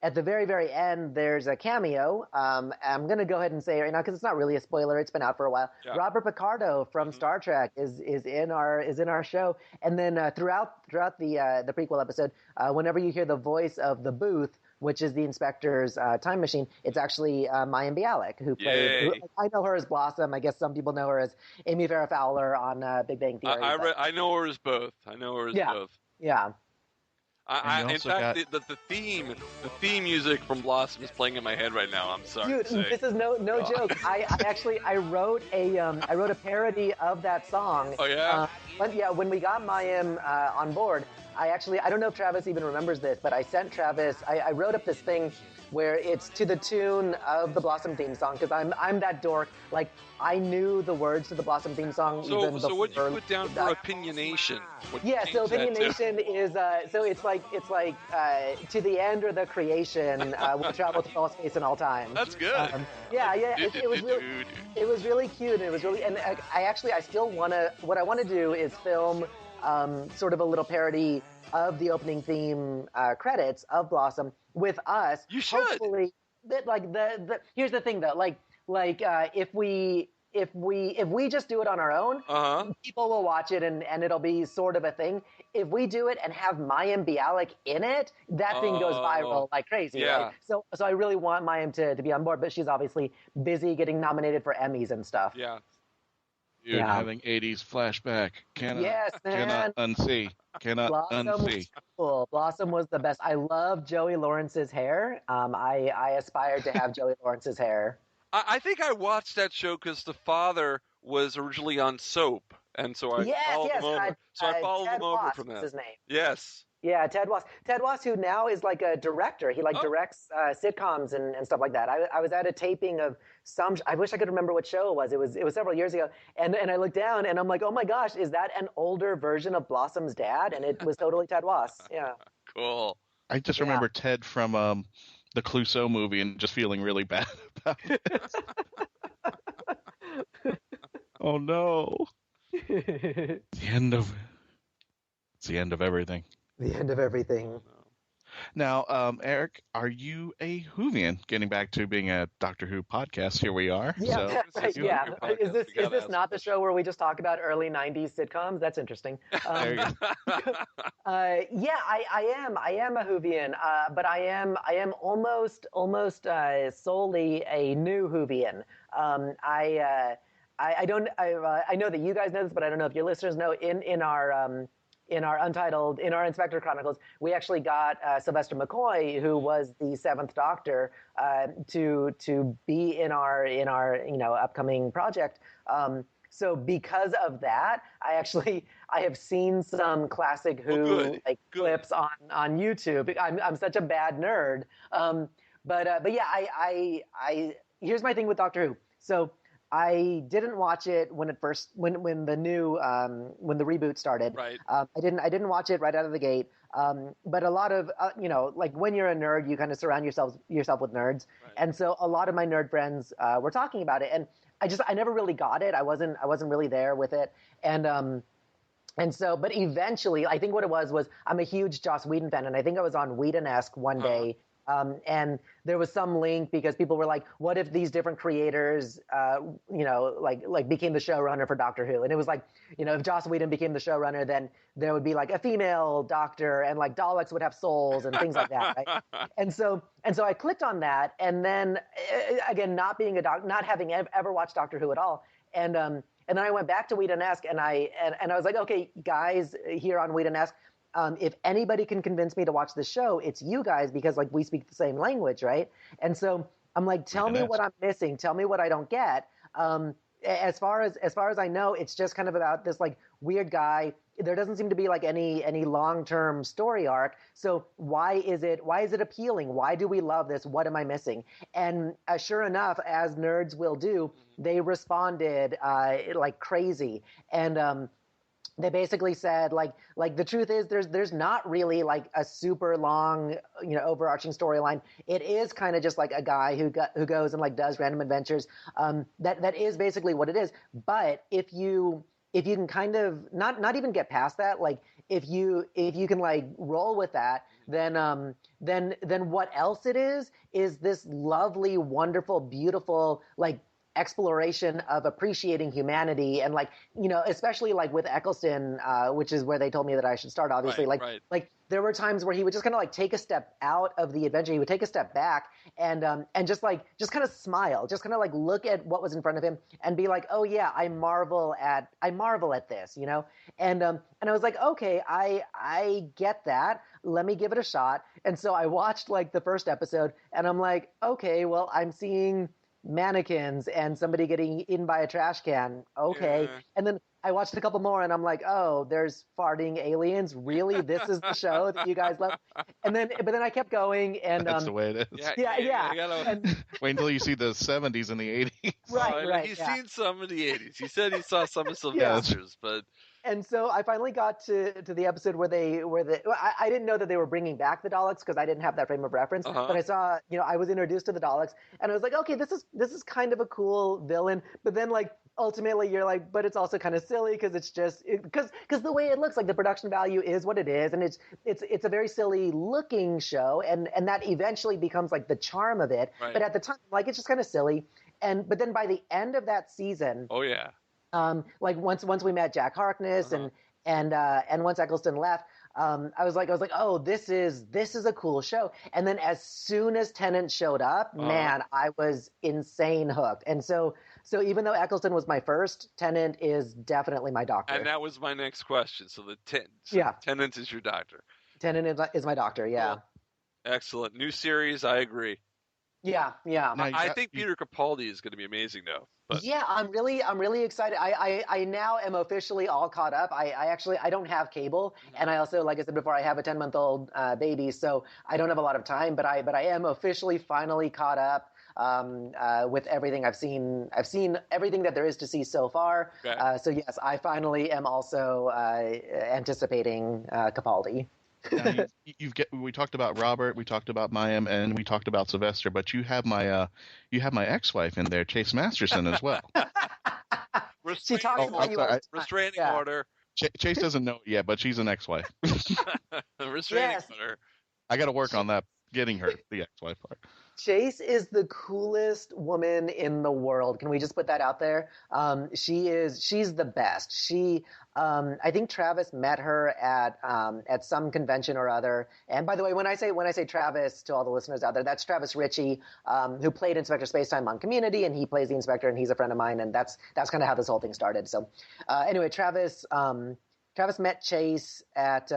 At the very, very end, there's a cameo. I'm going to go ahead and say it right now because it's not really a spoiler. It's been out for a while. Yeah. Robert Picardo from Star Trek is in our show. And then throughout the prequel episode, whenever you hear the voice of the Booth, which is the inspector's time machine, it's actually Mayim Bialik, who played. I know her as Blossom. I guess some people know her as Amy Farrah Fowler on Big Bang Theory. I know her as both. Both. Yeah. In fact, the theme music from Blossom is playing in my head right now. I'm sorry, dude. This is no joke. I wrote a parody of that song. Oh yeah. When we got Mayim on board, I don't know if Travis even remembers this, but I sent Travis. I wrote up this thing where it's to the tune of the Blossom theme song because I'm that dork. Like I knew the words to the Blossom theme song. So what did you put down for opinionation? So opinionation is so it's like to the end or the creation will travel to all space and all time. That's good. It was really cute. It was really, and I still what I want to do is film sort of a little parody of the opening theme credits of Blossom with us. You should. Hopefully, here's the thing though, if we just do it on our own, people will watch it and it'll be sort of a thing. If we do it and have Mayim Bialik in it, that thing goes viral like crazy. Yeah. Right? So I really want Mayim to be on board, but she's obviously busy getting nominated for Emmys and stuff. Yeah. Dude, having 80s flashback. Cannot unsee. Blossom was cool. Blossom was the best. I love Joey Lawrence's hair. I aspired to have Joey Lawrence's hair. I think I watched that show because the father was originally on Soap, and so I followed him over. I followed him over from that. His name. Yes. Yeah, Ted Wass. Ted Wass, who now is like a director. He directs sitcoms and stuff like that. I was at a taping of some. I wish I could remember what show it was. It was several years ago. And I looked down and I'm like, oh my gosh, is that an older version of Blossom's dad? And it was totally Ted Wass. Yeah. Cool. I just remember Ted from the Clouseau movie and just feeling really bad about it. Oh no. It's the end of everything. The end of everything. Now, Eric, are you a Whovian? Getting back to being a Doctor Who podcast, here we are. Yeah, right, yeah. Is this not the show where we just talk about early '90s sitcoms? That's interesting. There you go. Yeah, I am a Whovian, but I am almost solely a new Whovian. I know that you guys know this, but I don't know if your listeners know. In our Inspector Chronicles, we actually got Sylvester McCoy, who was the Seventh Doctor, to be in our upcoming project. So because of that, I have seen some classic Who clips on YouTube. I'm such a bad nerd. But yeah, I here's my thing with Doctor Who. So I didn't watch it when the reboot started. Right. I didn't watch it right out of the gate. But a lot of like when you're a nerd, you kind of surround yourself with nerds, right. And so a lot of my nerd friends were talking about it, and I never really got it. I wasn't really there with it, and so, but eventually, I think what it was I'm a huge Joss Whedon fan, and I think I was on Whedon-esque one day. And there was some link because people were like, what if these different creators, like became the showrunner for Doctor Who? And it was like, if Joss Whedon became the showrunner, then there would be like a female doctor and like Daleks would have souls and things like that. Right? And so I clicked on that. And then again, not having ever watched Doctor Who at all. And then I went back to Whedon-esque and I was like, okay, guys here on Whedon-esque, if anybody can convince me to watch this show, it's you guys, because like we speak the same language, right? And so I'm like, tell me what I'm missing, tell me what I don't get. As far as I know, it's just kind of about this like weird guy. There doesn't seem to be like any long-term story arc. So why is it appealing? Why do we love this? What am I missing? And sure enough, as nerds will do, they responded like crazy. And they basically said like the truth is there's not really like a super long overarching storyline. It is kind of just like a guy who goes and like does random adventures. That is basically what it is. But if you can kind of not even get past that, like if you can like roll with that, then what else it is this lovely, wonderful, beautiful like exploration of appreciating humanity, and like especially like with Eccleston, which is where they told me that I should start, obviously. Right. Like there were times where he would just kind of like take a step out of the adventure. He would take a step back and just kind of smile, just kind of like look at what was in front of him and be like, oh yeah, I marvel at this, and I was like, okay, I get that. Let me give it a shot. And so I watched like the first episode and I'm like, okay, well, I'm seeing mannequins and somebody getting eaten by a trash can. Okay. Yeah. And then I watched a couple more and I'm like, oh, there's farting aliens. Really? This is the show that you guys love? But then I kept going and that's the way it is. Yeah. Wait until you see the 70s and the 80s. Right. He's seen some of the 80s. He said he saw some of Sylvester's, but. And so I finally got to the episode where I didn't know that they were bringing back the Daleks because I didn't have that frame of reference. But I saw, I was introduced to the Daleks and I was like, okay, this is kind of a cool villain. But then like ultimately you're like, but it's also kind of silly because it's just because the way it looks, like the production value is what it is, and it's a very silly looking show, and that eventually becomes like the charm of it. Right. But at the time, like it's just kind of silly. But then by the end of that season, oh yeah. Like once we met Jack Harkness and once Eccleston left, I was like, oh, this is a cool show. And then as soon as Tennant showed up, man, I was insane hooked. And so even though Eccleston was my first, Tennant is definitely my doctor. And that was my next question. So Tennant is your doctor. Tennant is my doctor. Yeah. Cool. Excellent. New series. I agree. Yeah. I think Peter Capaldi is going to be amazing, though. But. Yeah, I'm really excited. I now am officially all caught up. I don't have cable, and I also, like I said before, I have a 10-month-old baby, so I don't have a lot of time. But I am officially finally caught up with everything I've seen. I've seen everything that there is to see so far. Okay. So yes, I finally am also anticipating Capaldi. Now, we talked about Robert, we talked about Mayim, and we talked about Sylvester, but you have my ex-wife in there, Chase Masterson, as well. Restraining order. Chase doesn't know it yet, but she's an ex-wife. Restraining order. I got to work on that, getting her the ex-wife part. Chase is the coolest woman in the world. Can we just put that out there? She's the best. I think Travis met her at some convention or other. And by the way, when I say Travis to all the listeners out there, that's Travis-Richey, who played Inspector Spacetime on Community, and he plays the Inspector, and he's a friend of mine, and that's kind of how this whole thing started. So, anyway, Travis met Chase at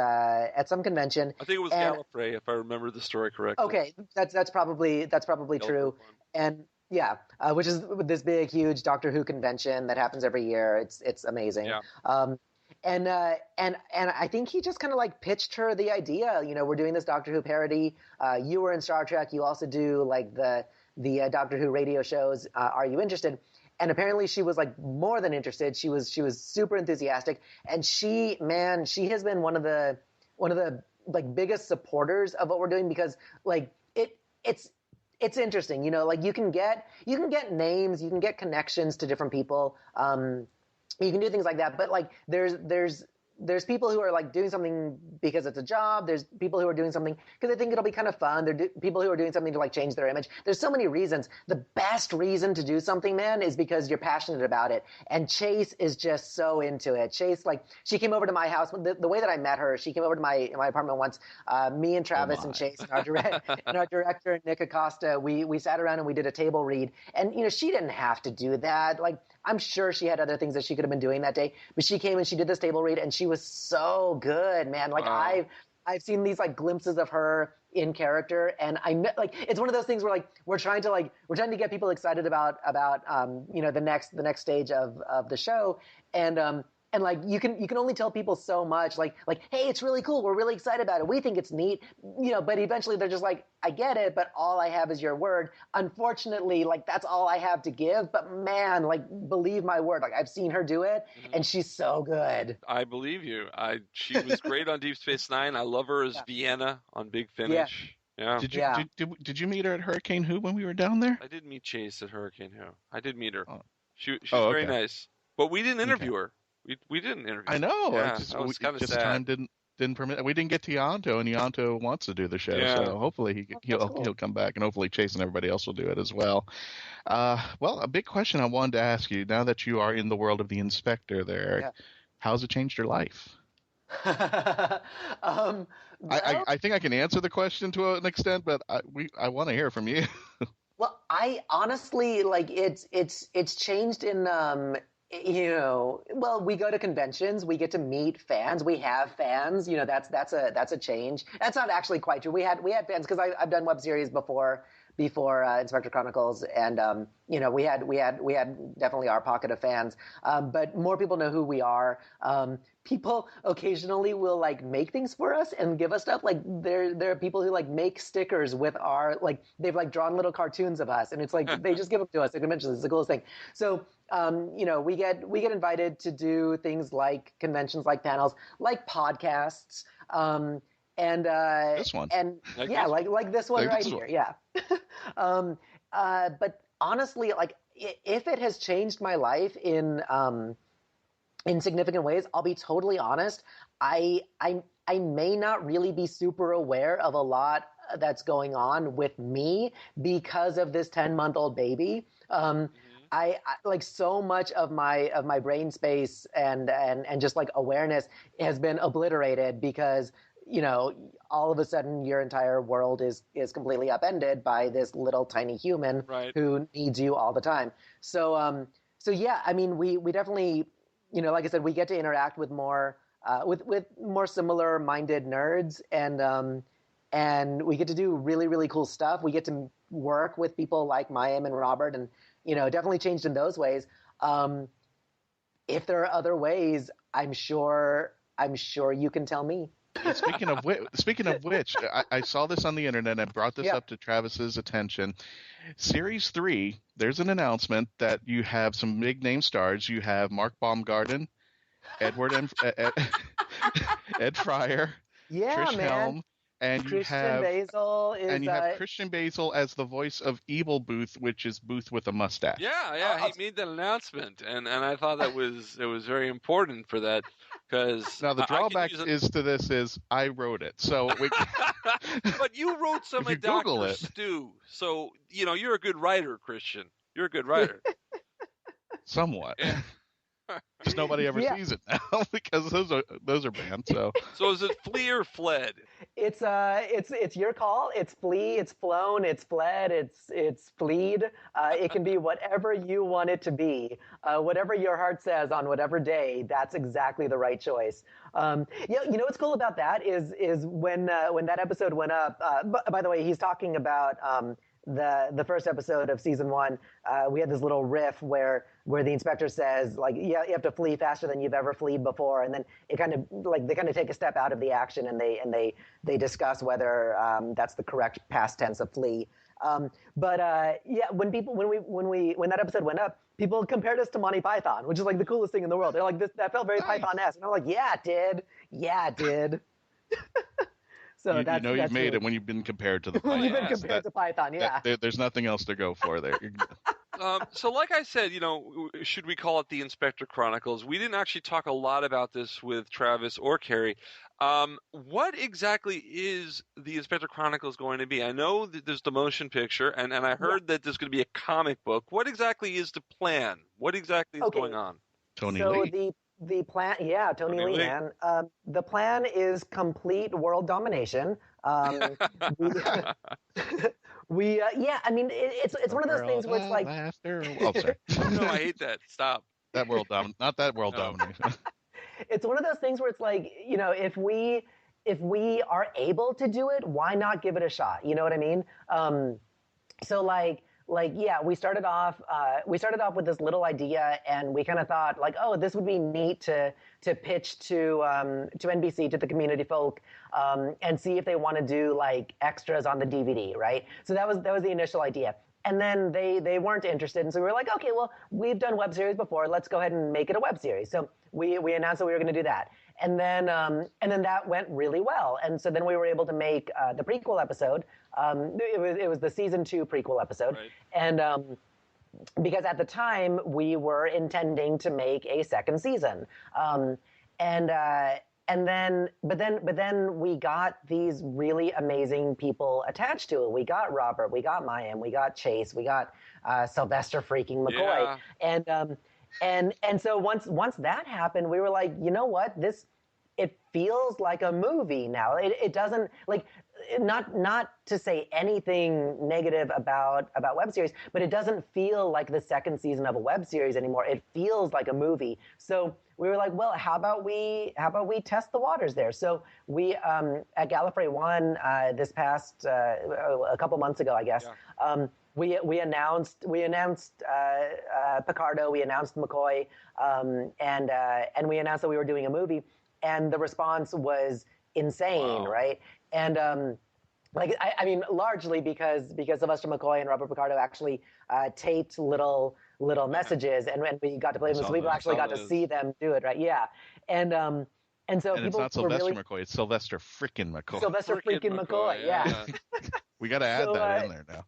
some convention. I think it was Gallifrey, if I remember the story correctly. Okay, that's probably true. And yeah, which is this big, huge Doctor Who convention that happens every year. It's amazing. Yeah. And I think he just kind of like pitched her the idea. We're doing this Doctor Who parody. You were in Star Trek. You also do like the Doctor Who radio shows. Are you interested? And apparently she was like more than interested. She was super enthusiastic, and she has been one of the like biggest supporters of what we're doing, because like it's interesting, like you can get names, you can get connections to different people, you can do things like that, but like there's people who are like doing something because it's a job. There's people who are doing something because they think it'll be kind of fun. People who are doing something to like change their image. There's so many reasons. The best reason to do something, man, is because you're passionate about it. And Chase is just so into it. Chase, like, she came over to my house. The way that I met her, she came over to my apartment once. Me and Travis and Chase and our director Nick Acosta, we sat around and we did a table read. And she didn't have to do that. Like, I'm sure she had other things that she could have been doing that day, but she came and she did this table read, and she was so good, man. Like, wow. I've seen these like glimpses of her in character, and I know, like, it's one of those things where like we're trying to get people excited about the next stage of the show, and like you can only tell people so much, like hey, it's really cool, we're really excited about it, we think it's neat, but eventually they're just like, I get it, but all I have is your word. Unfortunately, like, that's all I have to give, but man, like, believe my word, like, I've seen her do it, and she's so good. I believe you. She was great on Deep Space Nine. I love her as Vienna on Big Finish. Yeah. Did you meet her at Hurricane Who when we were down there? I did meet Chase at Hurricane Who. I did meet her. Oh. She's very nice, but we didn't interview her. We didn't interview. I know. Yeah, that was kind of sad. Time didn't permit. We didn't get to Ianto, and Ianto wants to do the show, so hopefully he'll come back, and hopefully Chase and everybody else will do it as well. Well, a big question I wanted to ask you, now that you are in the world of the Inspector there, Eric, how's it changed your life? I think I can answer the question to an extent, but I want to hear from you. Well, I honestly, like, it's changed in well, we go to conventions, we get to meet fans, we have fans, that's a change. That's not actually quite true. We had fans, because I've done web series before Inspector Chronicles, and we had definitely our pocket of fans, but more people know who we are. People occasionally will like make things for us and give us stuff. Like, there are people who like make stickers with our, like, they've like drawn little cartoons of us, and it's like they just give them to us at conventions. It's the coolest thing. So we get invited to do things like conventions, like panels, like podcasts. This one. And like this one right here. Yeah. But honestly, like, if it has changed my life in significant ways, I'll be totally honest. I may not really be super aware of a lot that's going on with me because of this 10-month-old baby. I like, so much of my brain space and just like awareness has been obliterated because, all of a sudden your entire world is completely upended by this little tiny human who needs you all the time. So yeah, I mean, we definitely, like I said, we get to interact with more with more similar minded nerds, and we get to do really, really cool stuff. We get to work with people like Mayim and Robert, and definitely changed in those ways. If there are other ways, I'm sure you can tell me. Speaking of which, I saw this on the internet and brought this up to Travis's attention. Series 3, there's an announcement that you have some big name stars. You have Mark-Baumgarten, Ed Freyre, trish-helm, And you Christian-basel is... And you have Christian-basel as the voice of Evil Booth, which is Booth with a mustache. Yeah, he made that announcement, and I thought that was very important for that, because now the drawback to this is I wrote it, so we. But you wrote some of Dr. Stu, so you're a good writer, Christian. You're a good writer. Somewhat. Yeah. Just nobody ever sees it now because those are banned. So is it flee or fled? It's your call. It's flee. It's flown. It's fled. It's fleed. It can be whatever you want it to be. Whatever your heart says on whatever day. That's exactly the right choice. What's cool about that is when that episode went up. By the way, he's talking about. The first episode of season 1, we had this little riff where the inspector says, like, you have to flee faster than you've ever fleed before, and then it kind of like they kind of take a step out of the action and they discuss whether that's the correct past tense of flee. When that episode went up, people compared us to Monty Python, which is like the coolest thing in the world. They're like, that felt very Python-esque, and I'm like, yeah, it did. So you've made it when you've been compared to the Python. When you've been compared to Python, yeah. There's nothing else to go for there. So like I said, should we call it the Inspector Chronicles? We didn't actually talk a lot about this with Travis or Carrie. What exactly is the Inspector Chronicles going to be? I know that there's the motion picture, and I heard that there's going to be a comic book. What exactly is the plan? What exactly is going on? Tony Lee. The plan, Tony Lee, man. The plan is complete world domination. I mean, it's one of those things where it's like. No, I hate that. Stop. Not that world domination. It's one of those things where it's like, if we are able to do it, why not give it a shot? You know what I mean? We started off with this little idea, and we kind of thought like, oh, this would be neat to pitch to NBC, to the community folk, and see if they want to do like extras on the DVD, right? So that was the initial idea. And then they weren't interested, and so we were like, okay, well, we've done web series before. Let's go ahead and make it a web series. So we announced that we were going to do that, and then that went really well. And so then we were able to make the prequel episode. It was the season 2 prequel episode, right. And because at the time we were intending to make a second season, but then we got these really amazing people attached to it. We got Robert, we got Mayim, we got Chase, we got Sylvester freaking McCoy, and so once that happened, we were like, you know what, it feels like a movie now. It doesn't like. Not to say anything negative about web series, but it doesn't feel like the second season of a web series anymore. It feels like a movie. So we were like, well, how about we test the waters there? So we at Gallifrey 1 this past a couple months ago, I guess. Yeah. We announced Picardo, we announced McCoy, and we announced that we were doing a movie, and the response was insane, right? And I mean, largely because Sylvester McCoy and Robert Picardo actually taped little messages, and when we got to play them, so people actually got to see them do it, right? Yeah, and so and people it's not Sylvester really... McCoy; it's Sylvester freaking McCoy. Sylvester freaking McCoy, yeah. We got to add that in there now.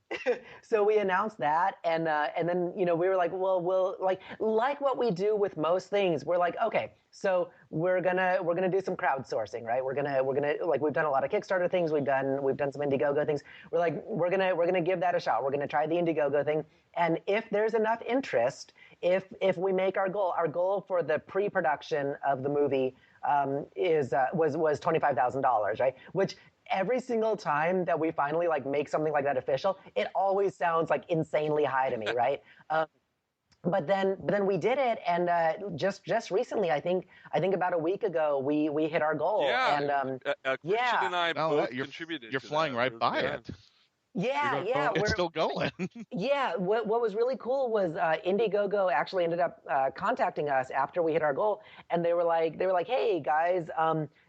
So we announced that, and then we were like, well, we'll like what we do with most things. We're like, okay, so we're gonna do some crowdsourcing, right? We're gonna like, we've done a lot of Kickstarter things. We've done some Indiegogo things. We're like, we're gonna give that a shot. We're gonna try the Indiegogo thing, and if there's enough interest, if we make our goal for the pre-production of the movie was $25,000, right? Which every single time that we finally like make something like that official, it always sounds like insanely high to me, right? But then we did it, and just recently, I think about a week ago, we hit our goal. Yeah, and Christian and I both contributed. You're flying right by it. Yeah, it's still going. Yeah, what was really cool was Indiegogo actually ended up contacting us after we hit our goal, and they were like, hey guys,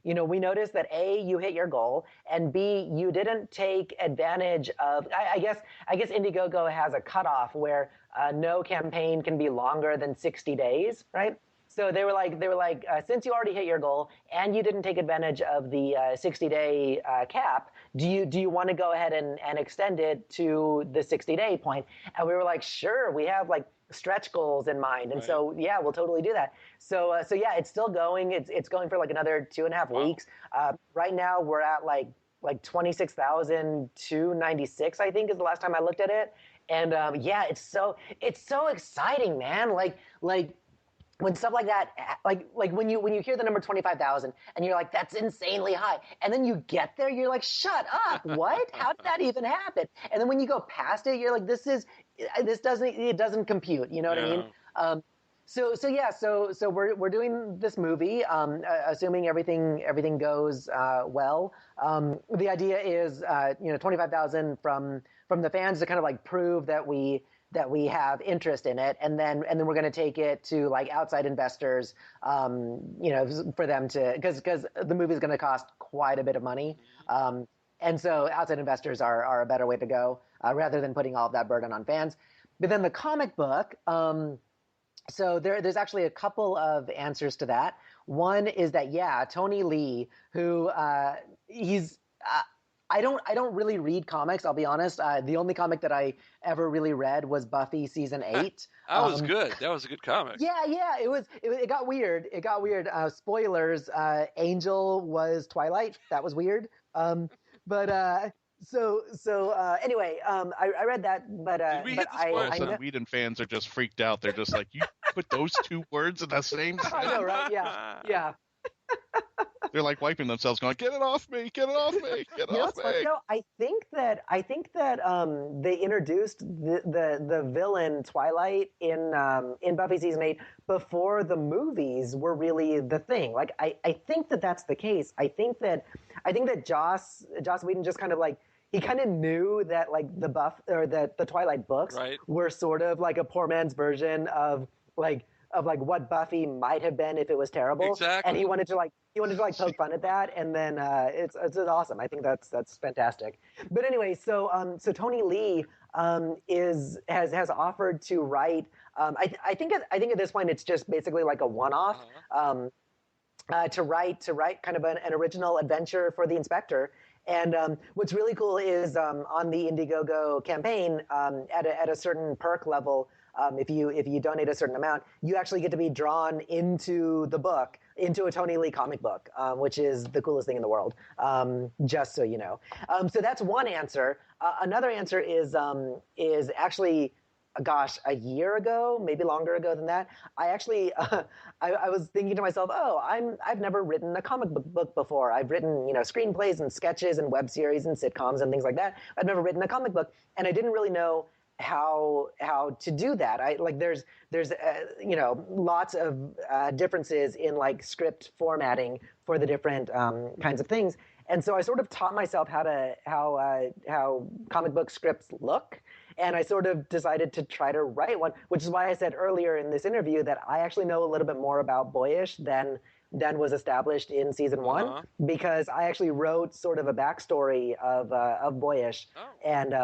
we noticed that A, you hit your goal, and B, you didn't take advantage of. I guess Indiegogo has a cutoff where no campaign can be longer than 60 days, right? So they were like, since you already hit your goal and you didn't take advantage of the 60-day cap, do you want to go ahead and extend it to the 60-day point? And we were like, sure, we have like stretch goals in mind, and so yeah, we'll totally do that. So yeah, it's still going. It's going for like another 2.5 weeks. Right now we're at like 26,296, I think, is the last time I looked at it. And yeah, it's so exciting, man. Like when stuff like that, like when you hear the number 25,000 and you're like, that's insanely high, and then you get there, you're like, shut up, what? How did that even happen? And then when you go past it, you're like, it doesn't compute. You know what I mean? So we're doing this movie, assuming everything goes well. The idea is 25,000 from the fans to kind of like prove that we have interest in it, and then we're going to take it to like outside investors, for them to, because the movie is going to cost quite a bit of money, and so outside investors are a better way to go rather than putting all of that burden on fans. But then the comic book. So there's actually a couple of answers to that. One is that, yeah, Tony Lee, who he's I don't really read comics, I'll be honest. The only comic that I ever really read was Buffy season 8. That was good. That was a good comic. Yeah, it got weird. Spoilers, Angel was Twilight. That was weird. Anyway, I read that, but Whedon fans are just freaked out. They're just like, you put those two words in the same sentence? I know, right? Yeah. They're like wiping themselves, going, "Get it off me! Get it off me! Get it off me!" I think that they introduced the villain Twilight in Buffy season 8 before the movies were really the thing. Like I think that's the case. I think that Joss Whedon just kind of like, he kind of knew that like the Twilight books were sort of like a poor man's version of what Buffy might have been if it was terrible. Exactly. And he wanted to poke fun at that, and then it's awesome. I think that's fantastic. But anyway, so Tony Lee has offered to write. I think at this point it's just basically like a one-off to write kind of an original adventure for the Inspector. And what's really cool is on the Indiegogo campaign, at a certain perk level, if you donate a certain amount, you actually get to be drawn into the book, into a Tony Lee comic book, which is the coolest thing in the world, just so you know. So that's one answer. Another answer is actually, gosh, a year ago, maybe longer ago than that, I actually I was thinking to myself, I've never written a comic book before. I've written screenplays and sketches and web series and sitcoms and things like that. I've never written a comic book, and I didn't really know how to do that. There's lots of differences in like script formatting for the different kinds of things, and so I sort of taught myself how comic book scripts look. And I sort of decided to try to write one, which is why I said earlier in this interview that I actually know a little bit more about Boyish than was established in season 1, because I actually wrote sort of a backstory of Boyish. And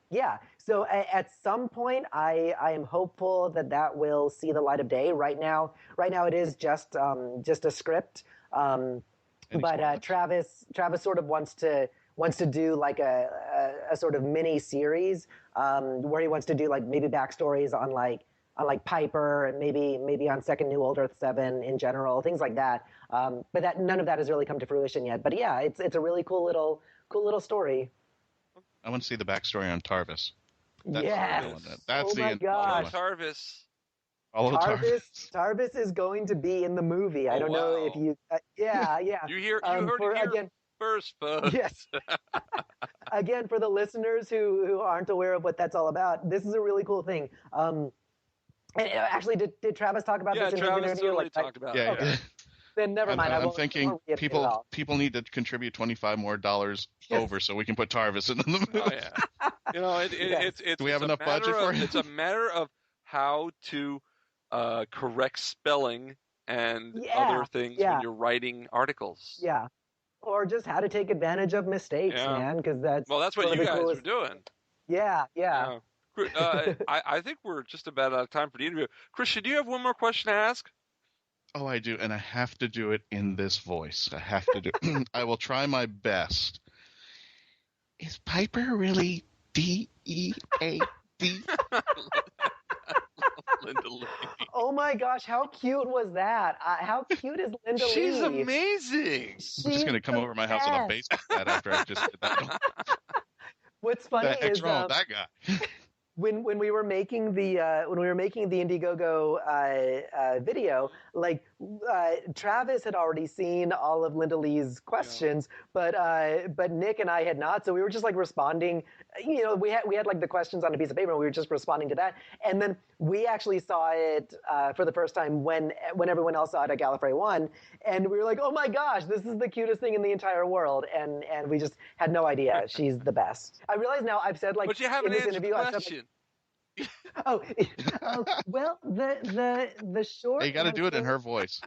yeah, so at some point I am hopeful that will see the light of day. Right now it is just a script, but Travis sort of wants to do like a sort of mini series where he wants to do like maybe backstories on like Piper and maybe on Second New Old Earth 7 in general, things like that. But none of that has really come to fruition yet. But yeah, it's a really cool little story. I want to see the backstory on Tarvis. Yes. That's my gosh. Tarvis. Tarvis is going to be in the movie. I don't know if you. Yeah. You heard it here first, folks. Yes. Again, for the listeners who aren't aware of what that's all about, this is a really cool thing. And actually, did Travis talk about this in the interview? Totally talked about it. Yeah. Okay. Then never mind. I'm thinking people need to contribute $25 more over so we can put Tarvis in the movie. Oh yeah. It's do we have enough budget for it? It's a matter of how to correct spelling and other things when you're writing articles. Yeah. Or just how to take advantage of mistakes, man, because that's what you guys are doing. Yeah. I think we're just about out of time for the interview. Christian, do you have one more question to ask? Oh, I do, and I have to do it in this voice. I have to do it. I will try my best. Is Piper really D-E-A-D? Linda Lee. Oh my gosh, how cute was that? How cute is Linda Lee? She's amazing. I'm just going to come over to my house with a baseball bat after I just did that. What's funny The heck's is wrong with that guy? when we were making the Indiegogo video, like Travis had already seen all of Linda Lee's questions, but Nick and I had not. So we were just like responding. You know, we had like the questions on a piece of paper, and we were just responding to that. And then we actually saw it for the first time when everyone else saw it at Gallifrey 1, and we were like, oh my gosh, this is the cutest thing in the entire world, and we just had no idea. She's the best. I realize now I've said like but you haven't in this answered interview, the question. Well, the short. You got to do it in her voice.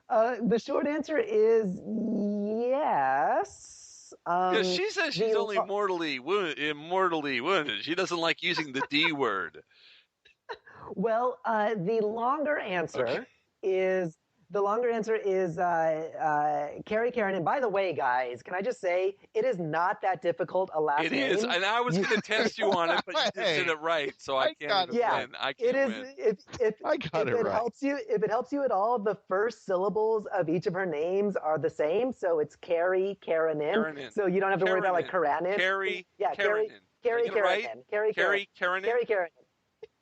The short answer is yes. She says she's only immortally wounded. She doesn't like using the D word. Well, the longer answer is. The longer answer is Carrie Karen. And by the way, guys, can I just say, it is not that difficult a last name. It is. And I was going to test you on it, but you just did it right, so I can't win. I can't win. If it helps you at all, the first syllables of each of her names are the same. So it's Carrie Karanin. So you don't have to worry about like Karanin. Carrie Karanin.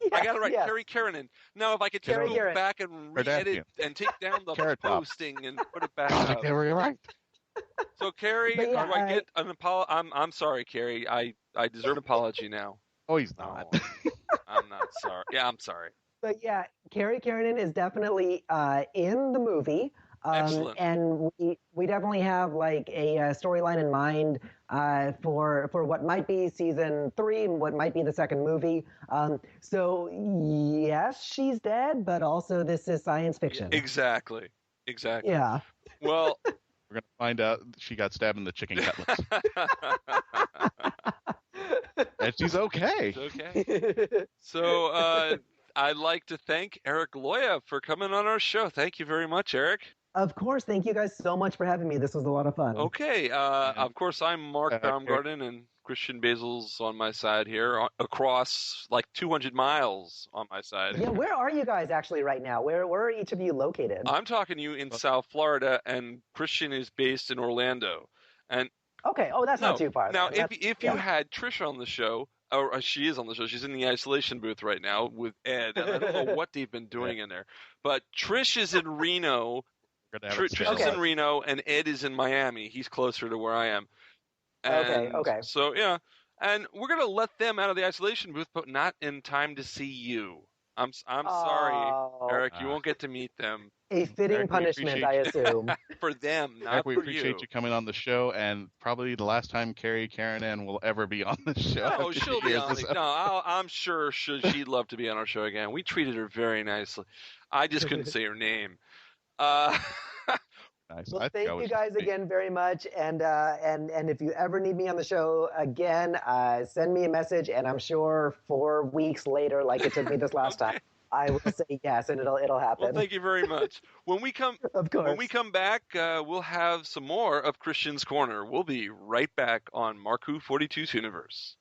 Yes, I got it right. yes. Carrie Karanin. Now, if I could just go back and re-edit and take down the posting and put it back up. Carrie, right. So, Carrie, do I get an apology? I'm sorry, Carrie. I deserve an apology now. Oh, he's not. No, I'm not sorry. Yeah, I'm sorry. But yeah, Carrie Karanin is definitely in the movie. Excellent. And we definitely have like a storyline in mind for what might be season 3 and what might be the second movie. So yes, she's dead, but also this is science fiction. Exactly. Yeah. Well, we're gonna find out she got stabbed in the chicken cutlets. And she's okay. She's okay. So I'd like to thank Eric-Loya for coming on our show. Thank you very much, Eric. Of course. Thank you guys so much for having me. This was a lot of fun. Okay. Of course, I'm Mark Baumgarten, and Christian-basel's on my side here, across like 200 miles on my side. Yeah, where are you guys actually right now? Where are each of you located? I'm talking to you in South Florida, and Christian is based in Orlando. And okay. Oh, that's not too far. Now, if you had Trish on the show, or she is on the show. She's in the isolation booth right now with Ed. And I don't know what they've been doing in there. But Trish is in Reno. Trish is in Reno, and Ed is in Miami. He's closer to where I am. And okay. So, yeah. And we're going to let them out of the isolation booth, but not in time to see you. I'm sorry, Eric. You won't get to meet them. A fitting Eric, punishment, I assume. For them, not Eric, for we appreciate you coming on the show, and probably the last time Carrie Karanin will ever be on the show. No, she'll be on. No, I'm sure she'd love to be on our show again. We treated her very nicely. I just couldn't say her name. Nice. Well, thank you guys again very much, and if you ever need me on the show again, send me a message, and I'm sure 4 weeks later, like it took me this last time, I will say yes, and it'll happen. Well, thank you very much. When we come, of course. When we come back, we'll have some more of Christian's Corner. We'll be right back on Mark Who 42's Universe.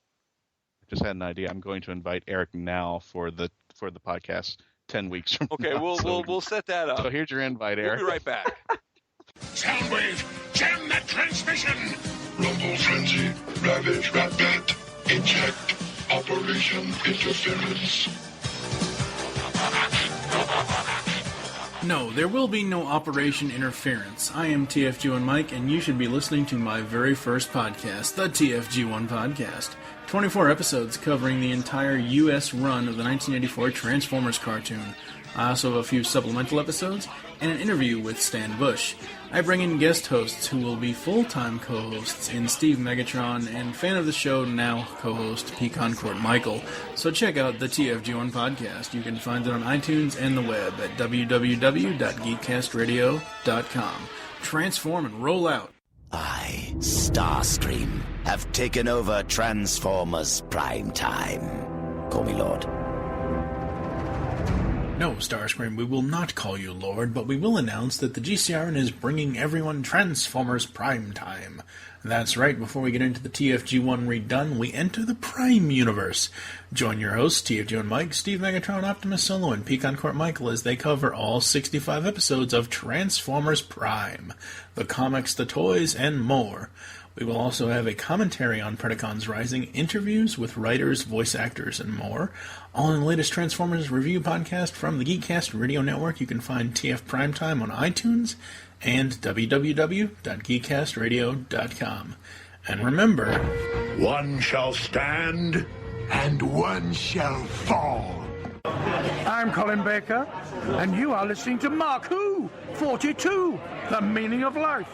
I just had an idea. I'm going to invite Eric now for the podcast 10 weeks from now. Okay, we'll set that up. So here's your invite, Eric. We'll be right back. Soundwave, jam that transmission! Rumble frenzy, ravage, rat-bat, inject, operation interference. No, there will be no Operation Interference. I am TFG1 Mike, and you should be listening to my very first podcast, the TFG1 Podcast. 24 episodes covering the entire U.S. run of the 1984 Transformers cartoon. I also have a few supplemental episodes and an interview with Stan Bush. I bring in guest hosts who will be full-time co-hosts in Steve Megatron and fan of the show now co-host Pecan Court Michael. So check out the TFG1 Podcast. You can find it on iTunes and the web at www.geekcastradio.com. Transform and roll out. I, Starscream, have taken over Transformers Prime Time. Call me Lord. No, Starscream, we will not call you Lord, but we will announce that the GCRN is bringing everyone Transformers Prime Time. That's right, before we get into the TFG1 redone, we enter the Prime Universe. Join your hosts, TFG and Mike, Steve Megatron, Optimus Solo, and Pecan Court Michael as they cover all 65 episodes of Transformers Prime, the comics, the toys, and more. We will also have a commentary on Predacons Rising, interviews with writers, voice actors, and more. All in the latest Transformers review podcast from the Geekcast Radio Network. You can find TF Primetime on iTunes and www.geekcastradio.com. And remember, one shall stand and one shall fall. I'm Colin Baker, and you are listening to Mark Who 42, The Meaning of Life.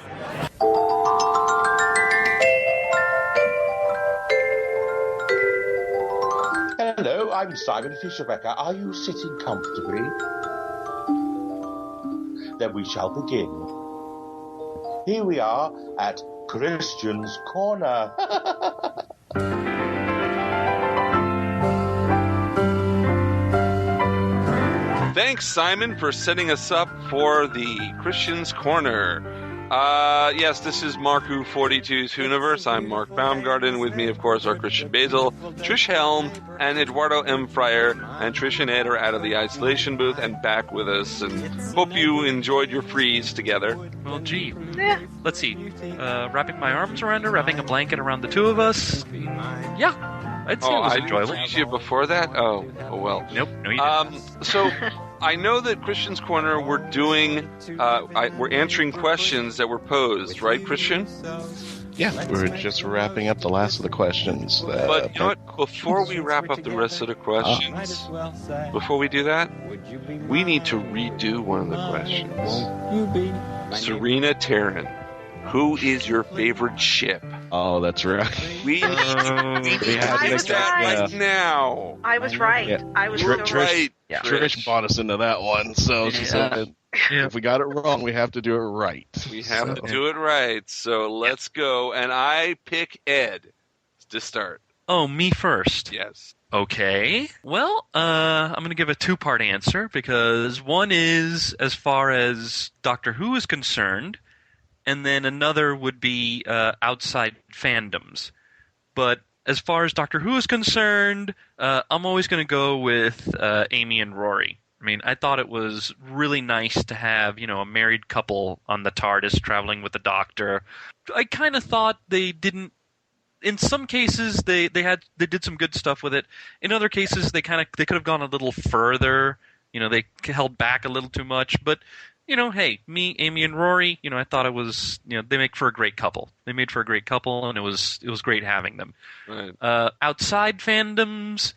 Hello, I'm Simon Fisher-Becker. Are you sitting comfortably? Then we shall begin. Here we are at Christian's Corner. Thanks, Simon, for setting us up for the Christian's Corner. Yes, this is Mark Who 42's Whoniverse. I'm Mark Baumgarten. With me, of course, are Christian-basel, trish-helm, and Eduardo-m-Freyre. And Trish and Ed are out of the isolation booth and back with us. And hope you enjoyed your freeze together. Well, gee. Yeah. Let's see. Wrapping my arms around her, wrapping a blanket around the two of us. Yeah. I'd say it was enjoyable. I you before that? Oh well. Nope. No, you didn't. So I know that Christian's Corner, we're doing, we're answering questions that were posed, right, Christian? Yeah, we're just wrapping up the last of the questions. But you know what? Before we wrap up the rest of the questions, before we do that, we need to redo one of the questions. Serena Terran, who is your favorite ship? Oh, that's right. We need that right now. I was right. Yeah. I was right. Yeah. Trish bought us into that one, so she said if we got it wrong, we have to do it right. We have to do it right. So let's go. And I pick Ed to start. Oh, me first? Yes. Okay. Well, I'm going to give a two-part answer because one is as far as Doctor Who is concerned, and then another would be outside fandoms. But as far as Doctor Who is concerned, I'm always going to go with Amy and Rory. I mean, I thought it was really nice to have, a married couple on the TARDIS traveling with the Doctor. I kind of thought they didn't. In some cases, they did some good stuff with it. In other cases, they could have gone a little further. They held back a little too much, but. Hey, me, Amy, and Rory, I thought it was, they make for a great couple. They made for a great couple, and it was great having them. Right. Outside fandoms,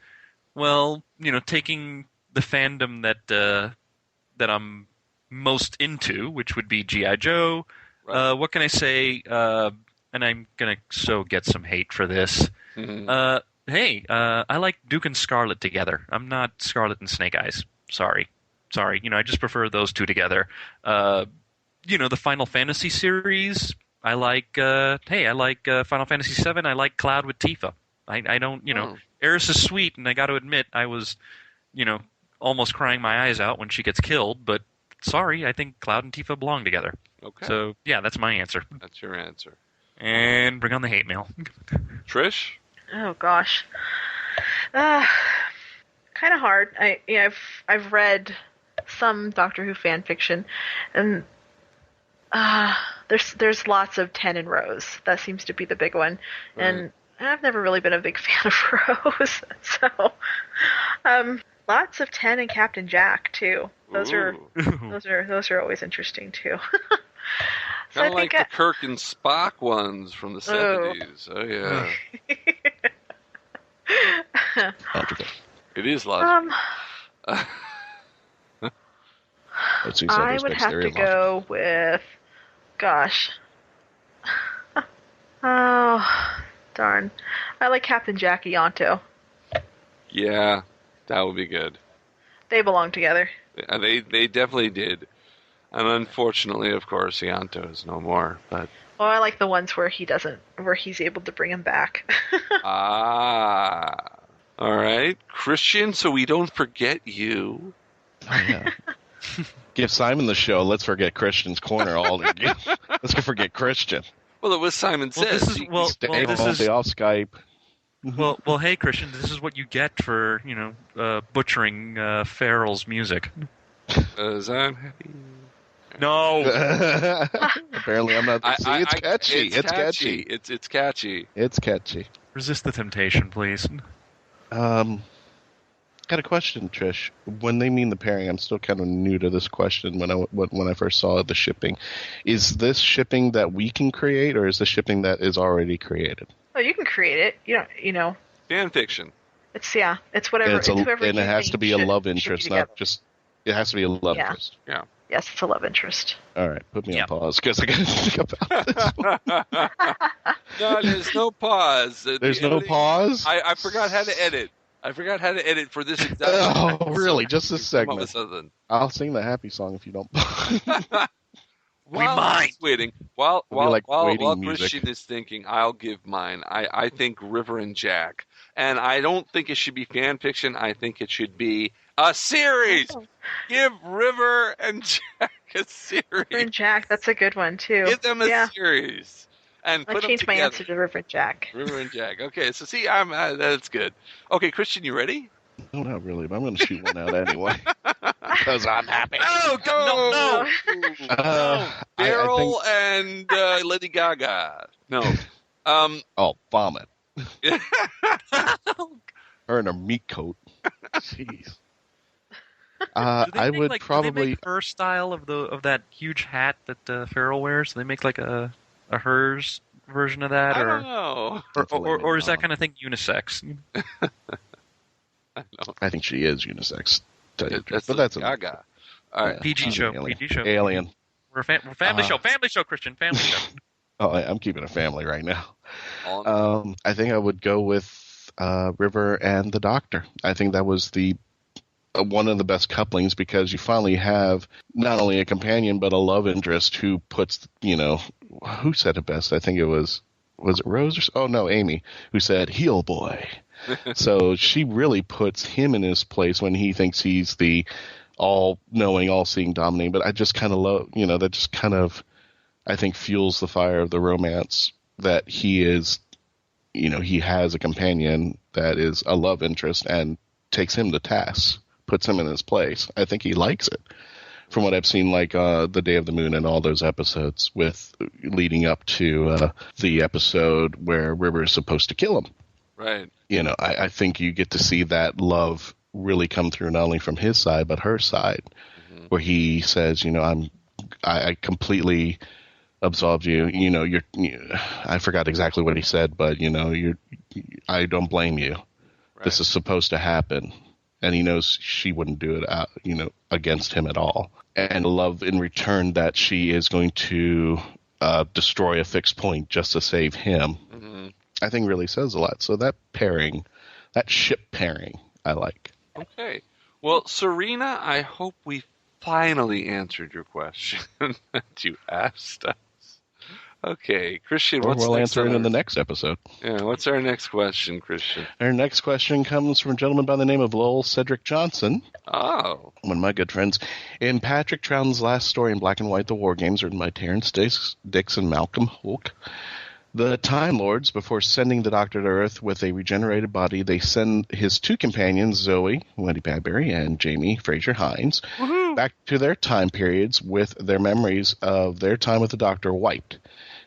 well, taking the fandom that I'm most into, which would be G.I. Joe. Right. What can I say? And I'm gonna get some hate for this. Mm-hmm. Hey, I like Duke and Scarlet together. I'm not Scarlet and Snake Eyes. Sorry, I just prefer those two together. The Final Fantasy series, I like, Final Fantasy VII, I like Cloud with Tifa. I don't, Eris is sweet, and I got to admit, I was, almost crying my eyes out when she gets killed, but sorry, I think Cloud and Tifa belong together. Okay. So, yeah, that's my answer. That's your answer. And bring on the hate mail. Trish? Oh, gosh. Kind of hard. I've read some Doctor Who fan fiction, and there's lots of 10 and Rose. That seems to be the big one, right. And I've never really been a big fan of Rose. So, lots of 10 and Captain Jack too. Those are always interesting too. Kind of like the Kirk and Spock ones from the 70s. Oh yeah. It is logical. I would have to go with, gosh. Oh, darn. I like Captain Jack Ianto. Yeah, that would be good. They belong together. Yeah, they definitely did. And unfortunately, of course, Ianto is no more. But well, I like the ones where he's able to bring him back. All right, Christian, so we don't forget you. Oh, yeah. Give Simon the show. Let's forget Christian's corner all again. Let's forget Christian. Well, it was Simon Says. Stay off Skype. Well, hey, Christian, this is what you get for, butchering Farrell's music. I'm happy. No. Apparently, I'm not. See, it's catchy. It's catchy. It's catchy. It's catchy. Resist the temptation, please. Got a question, Trish. When they mean the pairing, I'm still kind of new to this question. When I first saw the shipping, is this shipping that we can create, or is this shipping that is already created? Oh, you can create it. You know. Fan fiction. It's whatever. And it has to be a love interest, not just. It has to be a love interest. Yeah. Yes, it's a love interest. All right, put me on pause because I got to think about this one. No, there's no pause. There's no pause? I forgot how to edit. For this exact. Oh, really? Just this segment. I'll sing the happy song if you don't. While waiting music. Christian is thinking, I'll give mine. I think River and Jack, and I don't think it should be fan fiction. I think it should be a series. Give River and Jack a series. River and Jack, that's a good one too. Give them a series. And I changed my answer to River and Jack. River and Jack. Okay, so see, that's good. Okay, Christian, you ready? No, not really, but I'm going to shoot one out anyway. Because I'm happy. Oh, no. Daryl and Lady Gaga. No. Vomit. Her in her meat coat. Jeez. I would probably. Do they make her style of that huge hat that Farrell wears? Do they make like a hers version of that, I don't know. Or is that kind of thing unisex? I think she is unisex. That's Gaga. All right, PG show. Alien. We're a family show. Family show, Christian. Family show. Oh, I'm keeping a family right now. I think I would go with River and the Doctor. I think that was one of the best couplings because you finally have not only a companion but a love interest who puts, who said it best? I think it was it Rose? Amy, who said, "Heel boy." So she really puts him in his place when he thinks he's the all-knowing, all-seeing, dominating. But I just kind of love, that just kind of, I think, fuels the fire of the romance that he is, he has a companion that is a love interest and takes him to task, puts him in his place. I think he likes it. From what I've seen, like The Day of the Moon and all those episodes with leading up to the episode where River is supposed to kill him. Right. I think you get to see that love really come through not only from his side but her side, where he says, I completely absolved you. I forgot exactly what he said, but I don't blame you. Right. This is supposed to happen, and he knows she wouldn't do it, against him at all. And love in return that she is going to destroy a fixed point just to save him. I think really says a lot. So that pairing, that ship pairing, I like. Okay. Well, Serena, I hope we finally answered your question that you asked us. Okay, Christian, we'll answer it in the next episode. Yeah, what's our next question, Christian? Our next question comes from a gentleman by the name of Lowell Cedric Johnson. Oh. One of my good friends. In Patrick Troughton's last story in Black and White, The War Games, written by Terrence Dix and Malcolm Hulk, the Time Lords, before sending the Doctor to Earth with a regenerated body, they send his two companions, Zoe, Wendy Padbury, and Jamie Fraser Hines, back to their time periods with their memories of their time with the Doctor wiped.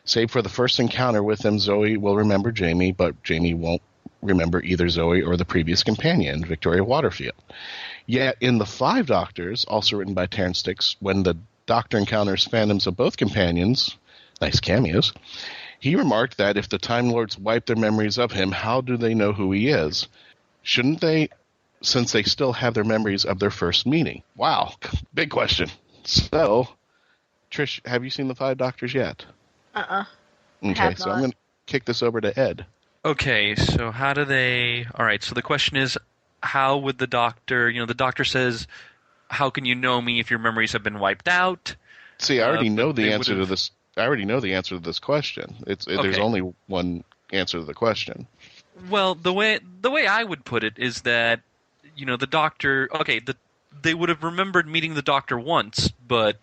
Save for the first encounter with them, Zoe will remember Jamie, but Jamie won't remember either Zoe or the previous companion, Victoria Waterfield. Yet in The Five Doctors, also written by Terrence Dix, when the Doctor encounters phantoms of both companions, nice cameos, he remarked that if the Time Lords wipe their memories of him, how do they know who he is? Shouldn't they, since they still have their memories of their first meeting? Wow, big question. So, Trish, have you seen The Five Doctors yet? Okay, so I'm going to kick this over to Ed. Okay, so how do they... All right, so the question is, how would the Doctor... the Doctor says, how can you know me if your memories have been wiped out? See, I already know the answer to this. I already know the answer to this question. There's only one answer to the question. Well, the way I would put it is that, the Doctor... Okay, they would have remembered meeting the Doctor once, but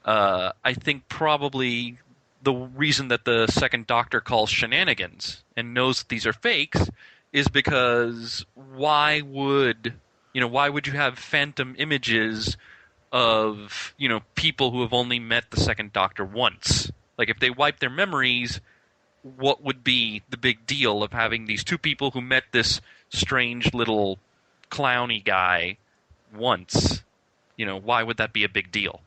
I think probably the reason that the second Doctor calls shenanigans and knows that these are fakes is because why would you have phantom images of, people who have only met the second Doctor once? Like, if they wipe their memories, what would be the big deal of having these two people who met this strange little clowny guy once? Why would that be a big deal?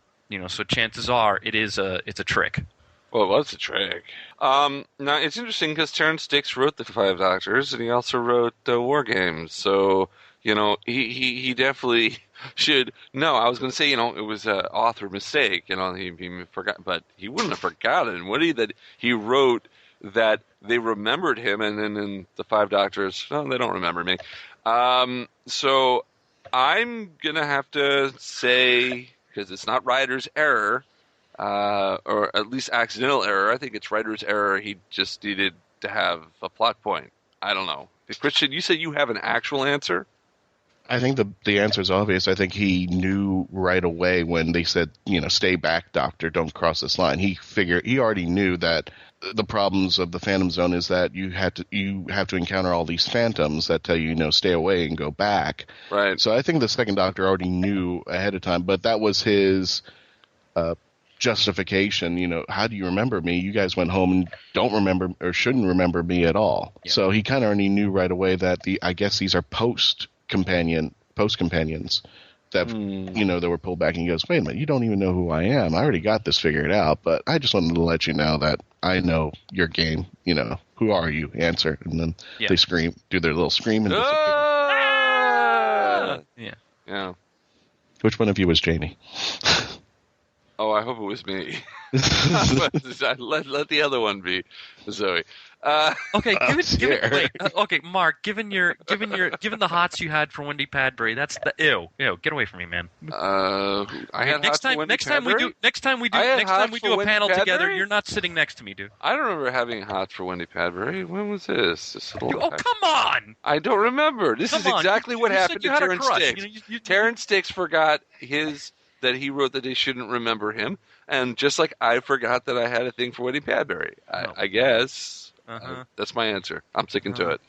So chances are it's a trick. Well, it was a trick. Now, it's interesting because Terrence Dicks wrote The Five Doctors, and he also wrote War Games. So, he definitely should know. I was going to say, it was an author mistake. He forgot, but he wouldn't have forgotten, would he? That he wrote that they remembered him, and then in The Five Doctors, no, they don't remember me. So I'm going to have to say, because it's not writer's error, or at least accidental error. I think it's writer's error. He just needed to have a plot point. I don't know. Christian, you said you have an actual answer? I think the answer is obvious. I think he knew right away when they said, stay back, Doctor, don't cross this line. He already knew that the problems of the Phantom Zone is that you have to encounter all these phantoms that tell you, stay away and go back. Right. So I think the second Doctor already knew ahead of time, but that was his justification. How do you remember me? You guys went home and don't remember or shouldn't remember me at all. Yeah. So he kind of already knew right away that I guess these are post companions that that were pulled back, and he goes, wait a minute, you don't even know who I am. I already got this figured out, but I just wanted to let you know that I know your game. Who are you? Answer. And then they scream, do their little scream, and disappear. Yeah. Which one of you was Jamie? Oh, I hope it was me. Let the other one be Zoe. Okay, okay, Mark. Given the hots you had for Wendy Padbury, that's the ew. Get away from me, man. Next time we do a panel together, you're not sitting next to me, dude. I don't remember having hots for Wendy Padbury. When was this? Come on! I don't remember. This is exactly what happened to Terrence Dicks. Terrence Dicks forgot that he wrote that they shouldn't remember him, and just like I forgot that I had a thing for Wendy Padbury. I guess. That's my answer. I'm sticking to it.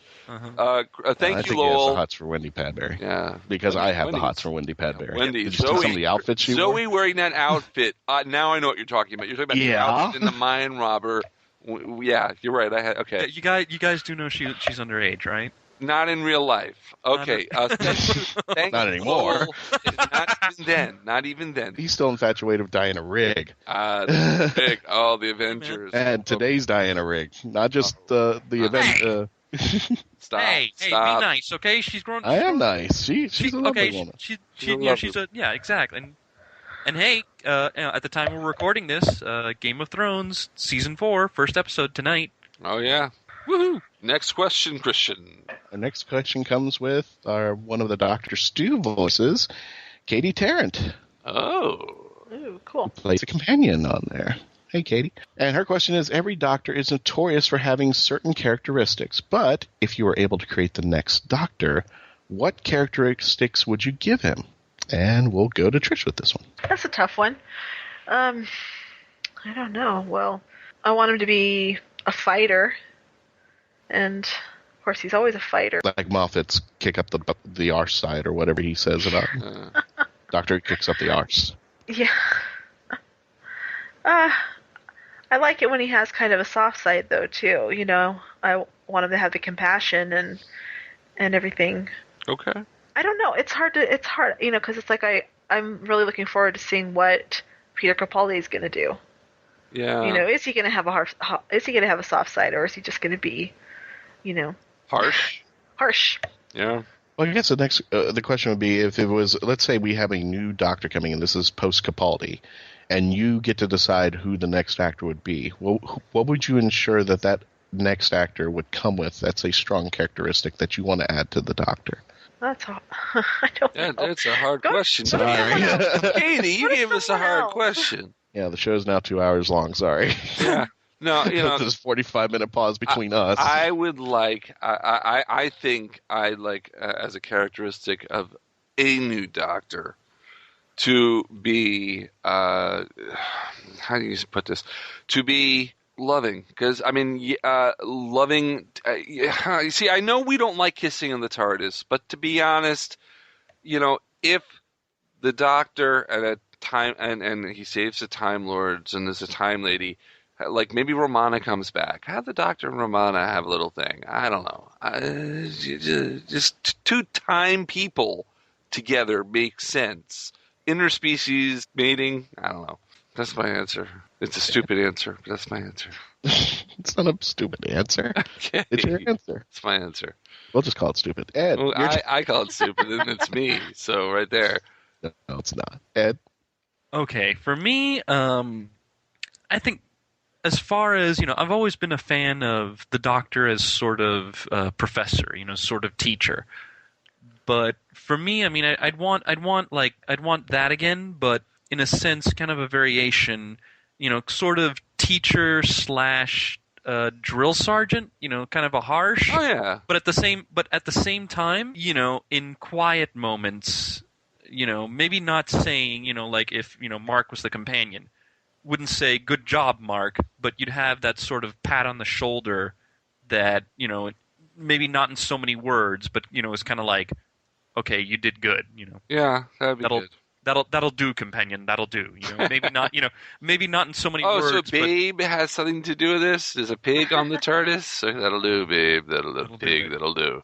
Thank you, Lowell. He has the hots for Wendy Padbury. Yeah, because I have the hots for Wendy Padbury. Wendy, Did you see some of the outfits she wore? Zoe wearing that outfit. Now I know what you're talking about. You're talking about the outfit in the Mine Robber. Yeah, you're right. Okay. You guys do know she's underage, right? Not in real life. Okay. Thank not anymore. Not even then. He's still infatuated with Diana Rigg. Rigg. Oh, the Avengers. And today's Diana Rigg, not just the event. Stop. Hey, be nice, okay? She's grown. I am nice. She's a lovely woman. She's exactly. And hey, at the time we're recording this, Game of Thrones season 4, first episode tonight. Oh yeah. Woohoo! Next question, Christian. The next question comes with one of the Dr. Stu voices, Katie Tarrant. Ooh, cool. Plays a companion on there. Hey, Katie. And her question is, every Doctor is notorious for having certain characteristics, but if you were able to create the next Doctor, what characteristics would you give him? And we'll go to Trish with this one. That's a tough one. I don't know. Well, I want him to be a fighter. And, of course, he's always a fighter. Like Moffat's kick up the arse side or whatever he says about him. Doctor kicks up the arse. Yeah. I like it when he has kind of a soft side, though, too. I want him to have the compassion and everything. Okay. I don't know. It's hard, because it's like I'm really looking forward to seeing what Peter Capaldi is going to do. Yeah. Is he going to have a soft side, or is he just going to be, harsh? Harsh. Yeah. Well, I guess the question would be if it was, let's say we have a new Doctor coming in. This is post Capaldi, and you get to decide who the next actor would be. Well, what would you ensure that next actor would come with? That's a strong characteristic that you want to add to the Doctor. That's I don't know. That's a hard question. Sorry. Katie, you gave us a hard question. Yeah, the show's now 2 hours long. Sorry. Yeah. No, there's a 45-minute pause between us. I would like. I think I like as a characteristic of a new Doctor. to be how do you put this? To be loving, because I mean, loving. You see, I know we don't like kissing in the TARDIS, but to be honest, if the Doctor at a time and he saves the Time Lords and there's a Time Lady, like maybe Romana comes back, have the Doctor and Romana have a little thing. I don't know. Just two time people together makes sense. Interspecies mating, I don't know. That's my answer. It's a stupid answer, but that's my answer. It's not a stupid answer. Okay. It's your answer. It's my answer. We'll just call it stupid. Ed. Well, I call it stupid, and it's me. So right there. No, it's not. Ed? Okay, for me, I think as far as, I've always been a fan of the Doctor as sort of professor, sort of teacher. But for me, I mean, I'd want that again, but in a sense, kind of a variation, sort of teacher / drill sergeant, kind of a harsh. Oh yeah. But at the same time, in quiet moments, maybe not saying, like if, Mark was the companion, wouldn't say good job, Mark, but you'd have that sort of pat on the shoulder that, maybe not in so many words, but it's kind of like, okay, you did good, Yeah, that'd be good. That'll do, companion. That'll do. Maybe not. Maybe not in so many words. Oh, so Babe has something to do with this? There's a pig on the TARDIS. So that'll do, Babe. That'll pig. That'll do.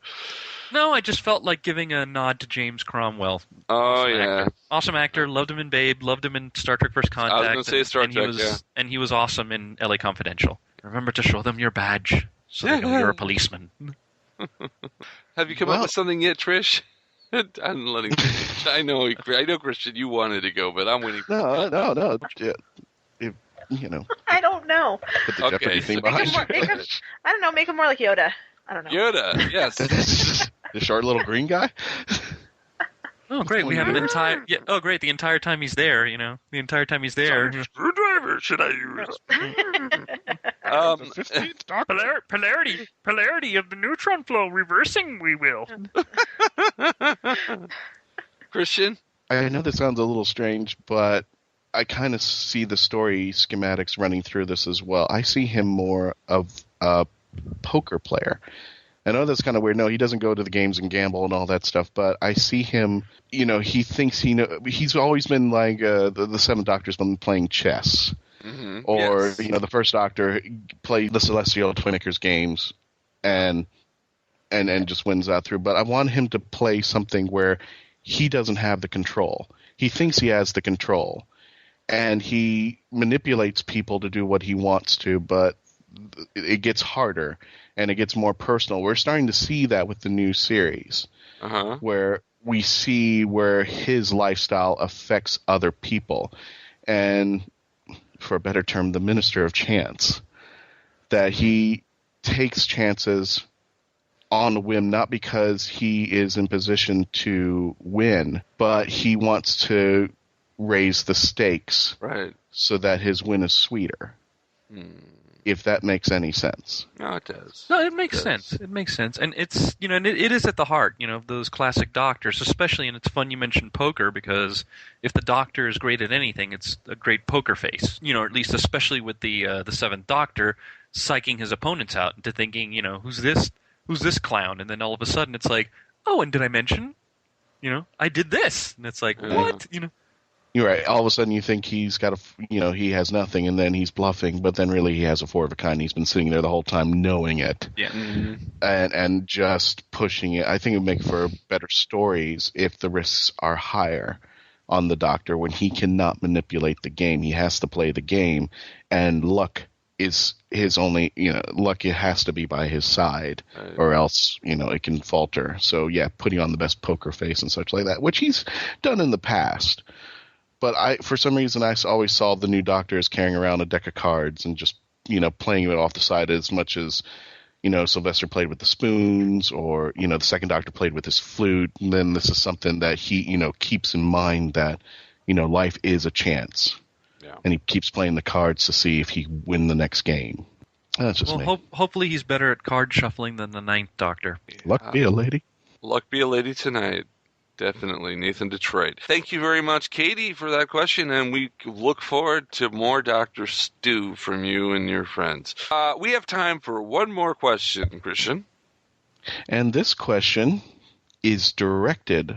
No, I just felt like giving a nod to James Cromwell. Awesome actor. Loved him in Babe. Loved him in Star Trek First Contact. I was going to say Star Trek. And he was awesome in LA Confidential. Remember to show them your badge so they know you're a policeman. Have you come up with something yet, Trish? I'm letting. I know, Christian. You wanted to go, but I'm waiting. No. I don't know. Put the Jeopardy theme behind you. I don't know. Make him more like Yoda. I don't know. Yoda, yes. The short little green guy. Oh, great! We have an entire. Yeah, oh, great! The entire time he's there, the entire time he's there. Screwdriver should I use? The 15th Doctor. Polarity of the neutron flow reversing. We will. Christian, I know this sounds a little strange, but I kind of see the story schematics running through this as well. I see him more of a poker player. I know that's kind of weird. No, he doesn't go to the games and gamble and all that stuff, but I see him, he thinks he's always been like the Seventh Doctor's been playing chess. Mm-hmm. Or, yes. The First Doctor played the Celestial Twinmakers games and just wins that through. But I want him to play something where he doesn't have the control. He thinks he has the control, and he manipulates people to do what he wants to, but it gets harder and it gets more personal. We're starting to see that with the new series, where we see where his lifestyle affects other people. And for a better term, the minister of chance, that he takes chances on a whim, not because he is in position to win, but he wants to raise the stakes so that his win is sweeter. If that makes any sense. No, it does. No, it makes sense. It makes sense. And it's, and it is at the heart, of those classic Doctors, especially, and it's fun you mentioned poker, because if the Doctor is great at anything, it's a great poker face. Or at least especially with the Seventh Doctor psyching his opponents out into thinking, who's this clown? And then all of a sudden it's like, oh, and did I mention, I did this? And it's like, what? You're right. All of a sudden you think he's got he has nothing, and then he's bluffing, but then really he has a four of a kind. He's been sitting there the whole time knowing it. Yeah. Mm-hmm. And just pushing it. I think it would make for better stories if the risks are higher on the Doctor when he cannot manipulate the game. He has to play the game, and luck is his only, luck, it has to be by his side, or else, it can falter. So yeah, putting on the best poker face and such like that, which he's done in the past. But for some reason, I always saw the new Doctor as carrying around a deck of cards and just, playing it off the side as much as, Sylvester played with the spoons, or, the second Doctor played with his flute. And then this is something that he, keeps in mind that, life is a chance. Yeah. And he keeps playing the cards to see if he win the next game. That's just me. Hopefully he's better at card shuffling than the Ninth Doctor. Luck be a lady. Luck be a lady tonight. Definitely, Nathan Detroit. Thank you very much, Katie, for that question, and we look forward to more Dr. Stu from you and your friends. We have time for one more question, Christian. And this question is directed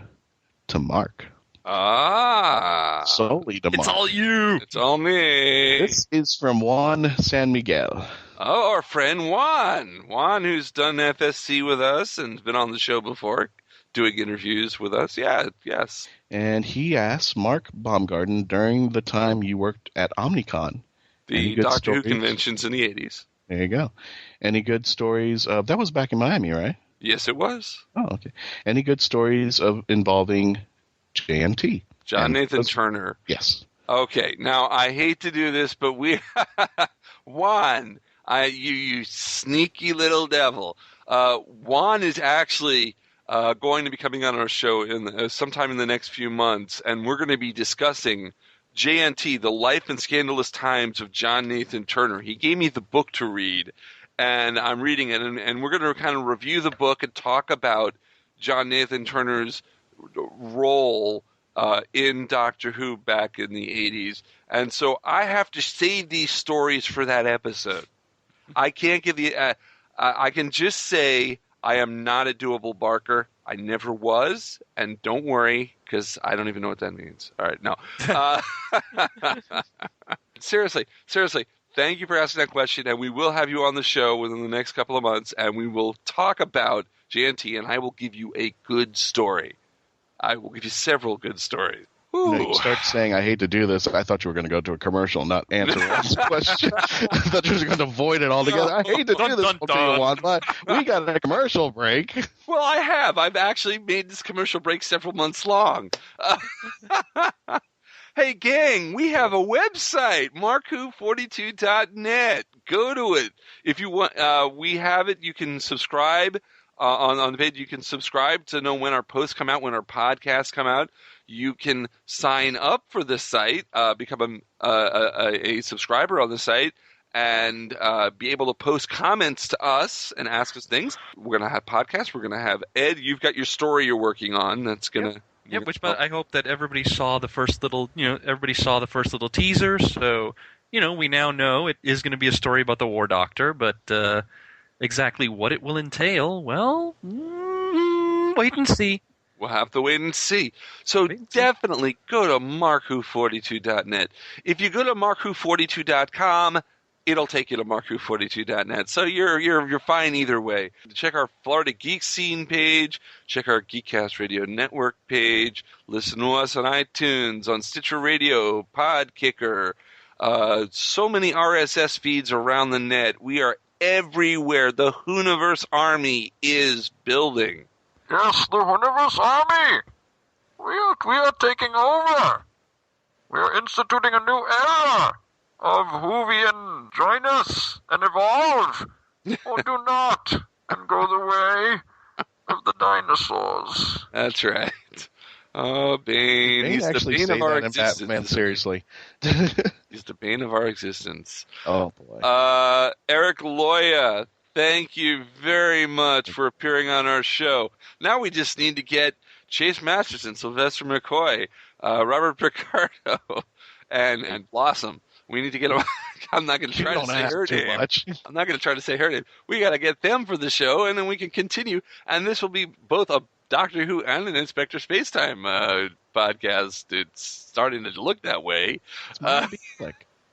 to Mark. Solely to Mark. It's all you. It's all me. This is from Juan San Miguel. Oh, our friend Juan. Juan, who's done FSC with us and been on the show before, doing interviews with us. Yeah, yes. And he asked Mark Baumgarten during the time you worked at Omnicon. The Doctor Who conventions in the 80s. There you go. Any good stories that was back in Miami, right? Yes, it was. Oh, okay. Any good stories of involving JNT? John Nathan Turner. Yes. Okay, now I hate to do this, but Juan, you sneaky little devil. Juan is actually going to be coming on our show sometime in the next few months, and we're going to be discussing JNT, The Life and Scandalous Times of John Nathan Turner. He gave me the book to read, and I'm reading it, and we're going to kind of review the book and talk about John Nathan Turner's role in Doctor Who back in the 80s. And so I have to save these stories for that episode. I can't give you I can just say I am not a doable barker. I never was, and don't worry, because I don't even know what that means. All right, no. Seriously, thank you for asking that question, and we will have you on the show within the next couple of months, and we will talk about JNT, and I will give you a good story. I will give you several good stories. You start saying, I hate to do this. I thought you were going to go to a commercial, not answer Ron's question. I thought you were going to avoid it altogether. I hate to do this, but we got a commercial break. Well, I have. I've actually made this commercial break several months long. Hey, gang, we have a website, markwho42.net. Go to it. If you want, we have it. You can subscribe on the page. You can subscribe to know when our posts come out, when our podcasts come out. You can sign up for the site, become a subscriber on the site, and be able to post comments to us and ask us things. We're going to have podcasts. We're going to have Ed. You've got your story you're working on. That's going to. Yep. But I hope that everybody saw the first little, teaser. So, we now know it is going to be a story about the War Doctor, but exactly what it will entail, well, wait and see. We'll have to wait and see. So definitely go to markwho42.net. If you go to markwho42.com, it'll take you to markwho42.net. So you're fine either way. Check our Florida Geek Scene page. Check our Geekcast Radio Network page. Listen to us on iTunes, on Stitcher Radio, Podkicker. So many RSS feeds around the net. We are everywhere. The Whoniverse Army is building. Yes, the Whoniverse Army! We are taking over! We are instituting a new era of Whovian. Join us and evolve! Or do not, and go the way of the dinosaurs. That's right. Oh, Bane. He's the bane of our existence. Batman, seriously. He's the bane of our existence. Oh, boy. Eric-loya, thank you very much for appearing on our show. Now we just need to get Chase Masterson, Sylvester McCoy, Robert Picardo, and Blossom. We need to get them. I'm not going to try to say her name. I'm not going to try to say her name. We got to get them for the show, and then we can continue. And this will be both a Doctor Who and an Inspector Spacetime podcast. It's starting to look that way. It's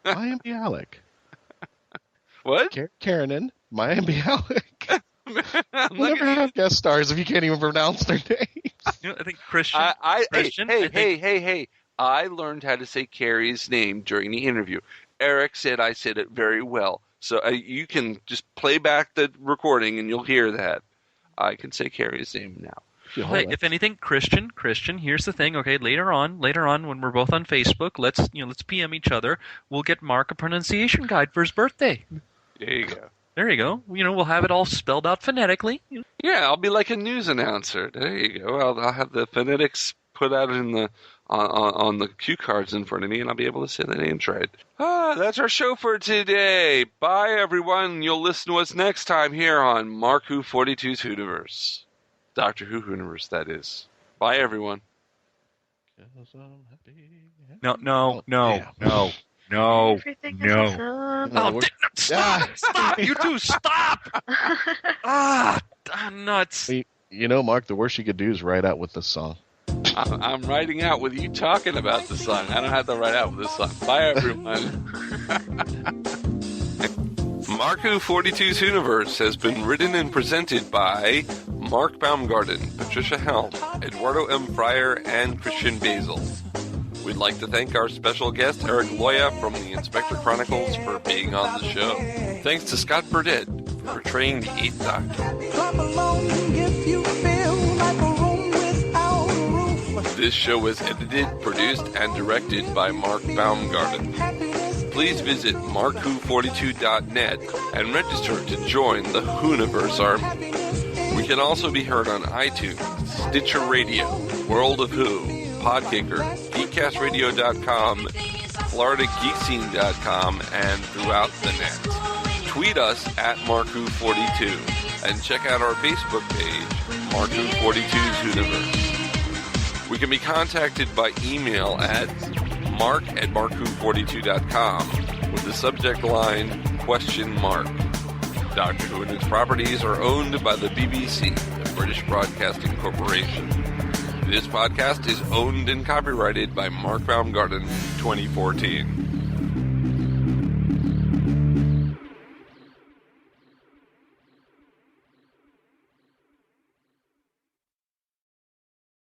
Miami Alec. What? Karanin, Miami Alec. We'll never have guest stars if you can't even pronounce their names. I think Christian. Hey. I learned how to say Carrie's name during the interview. Eric said I said it very well. So you can just play back the recording and you'll hear that. I can say Carrie's name now. Hey, if anything, Christian, here's the thing. Okay, later on, when we're both on Facebook, let's PM each other. We'll get Mark a pronunciation guide for his birthday. There you go. There you go. We'll have it all spelled out phonetically. Yeah, I'll be like a news announcer. There you go. I'll have the phonetics put out in the on the cue cards in front of me, and I'll be able to say the names right. That's our show for today. Bye, everyone. You'll listen to us next time here on Mark Who 42's Whoniverse. Doctor Who Whoniverse, that is. Bye, everyone. No. Everything is awesome. Stop! You two, stop! Nuts. You know, Mark, the worst you could do is write out with this song. I'm writing out with you talking about the song. I don't have to write out with this song. Bye, everyone. Mark Who 42's Hooniverse has been written and presented by Mark Baumgarten, Patricia Helm, Eduardo-m-Freyre, and Christian-basel. We'd like to thank our special guest, Eric-loya from the Inspector Chronicles, for being on the show. Thanks to Scott Burdett for portraying the 8th Doctor. This show was edited, produced, and directed by Mark Baumgarten. Please visit markwho42.net and register to join the Hooniverse Army. We can also be heard on iTunes, Stitcher Radio, World of Who, Podkicker, geekcastradio.com, floridageekscene.com, and throughout the net. Tweet us at markwho42 and check out our Facebook page, Mark Who 42's Hooniverse. We can be contacted by email at mark@markwho42.com with the subject line, ? Doctor Who and its properties are owned by the BBC, the British Broadcasting Corporation. This podcast is owned and copyrighted by Mark Baumgarten, 2014.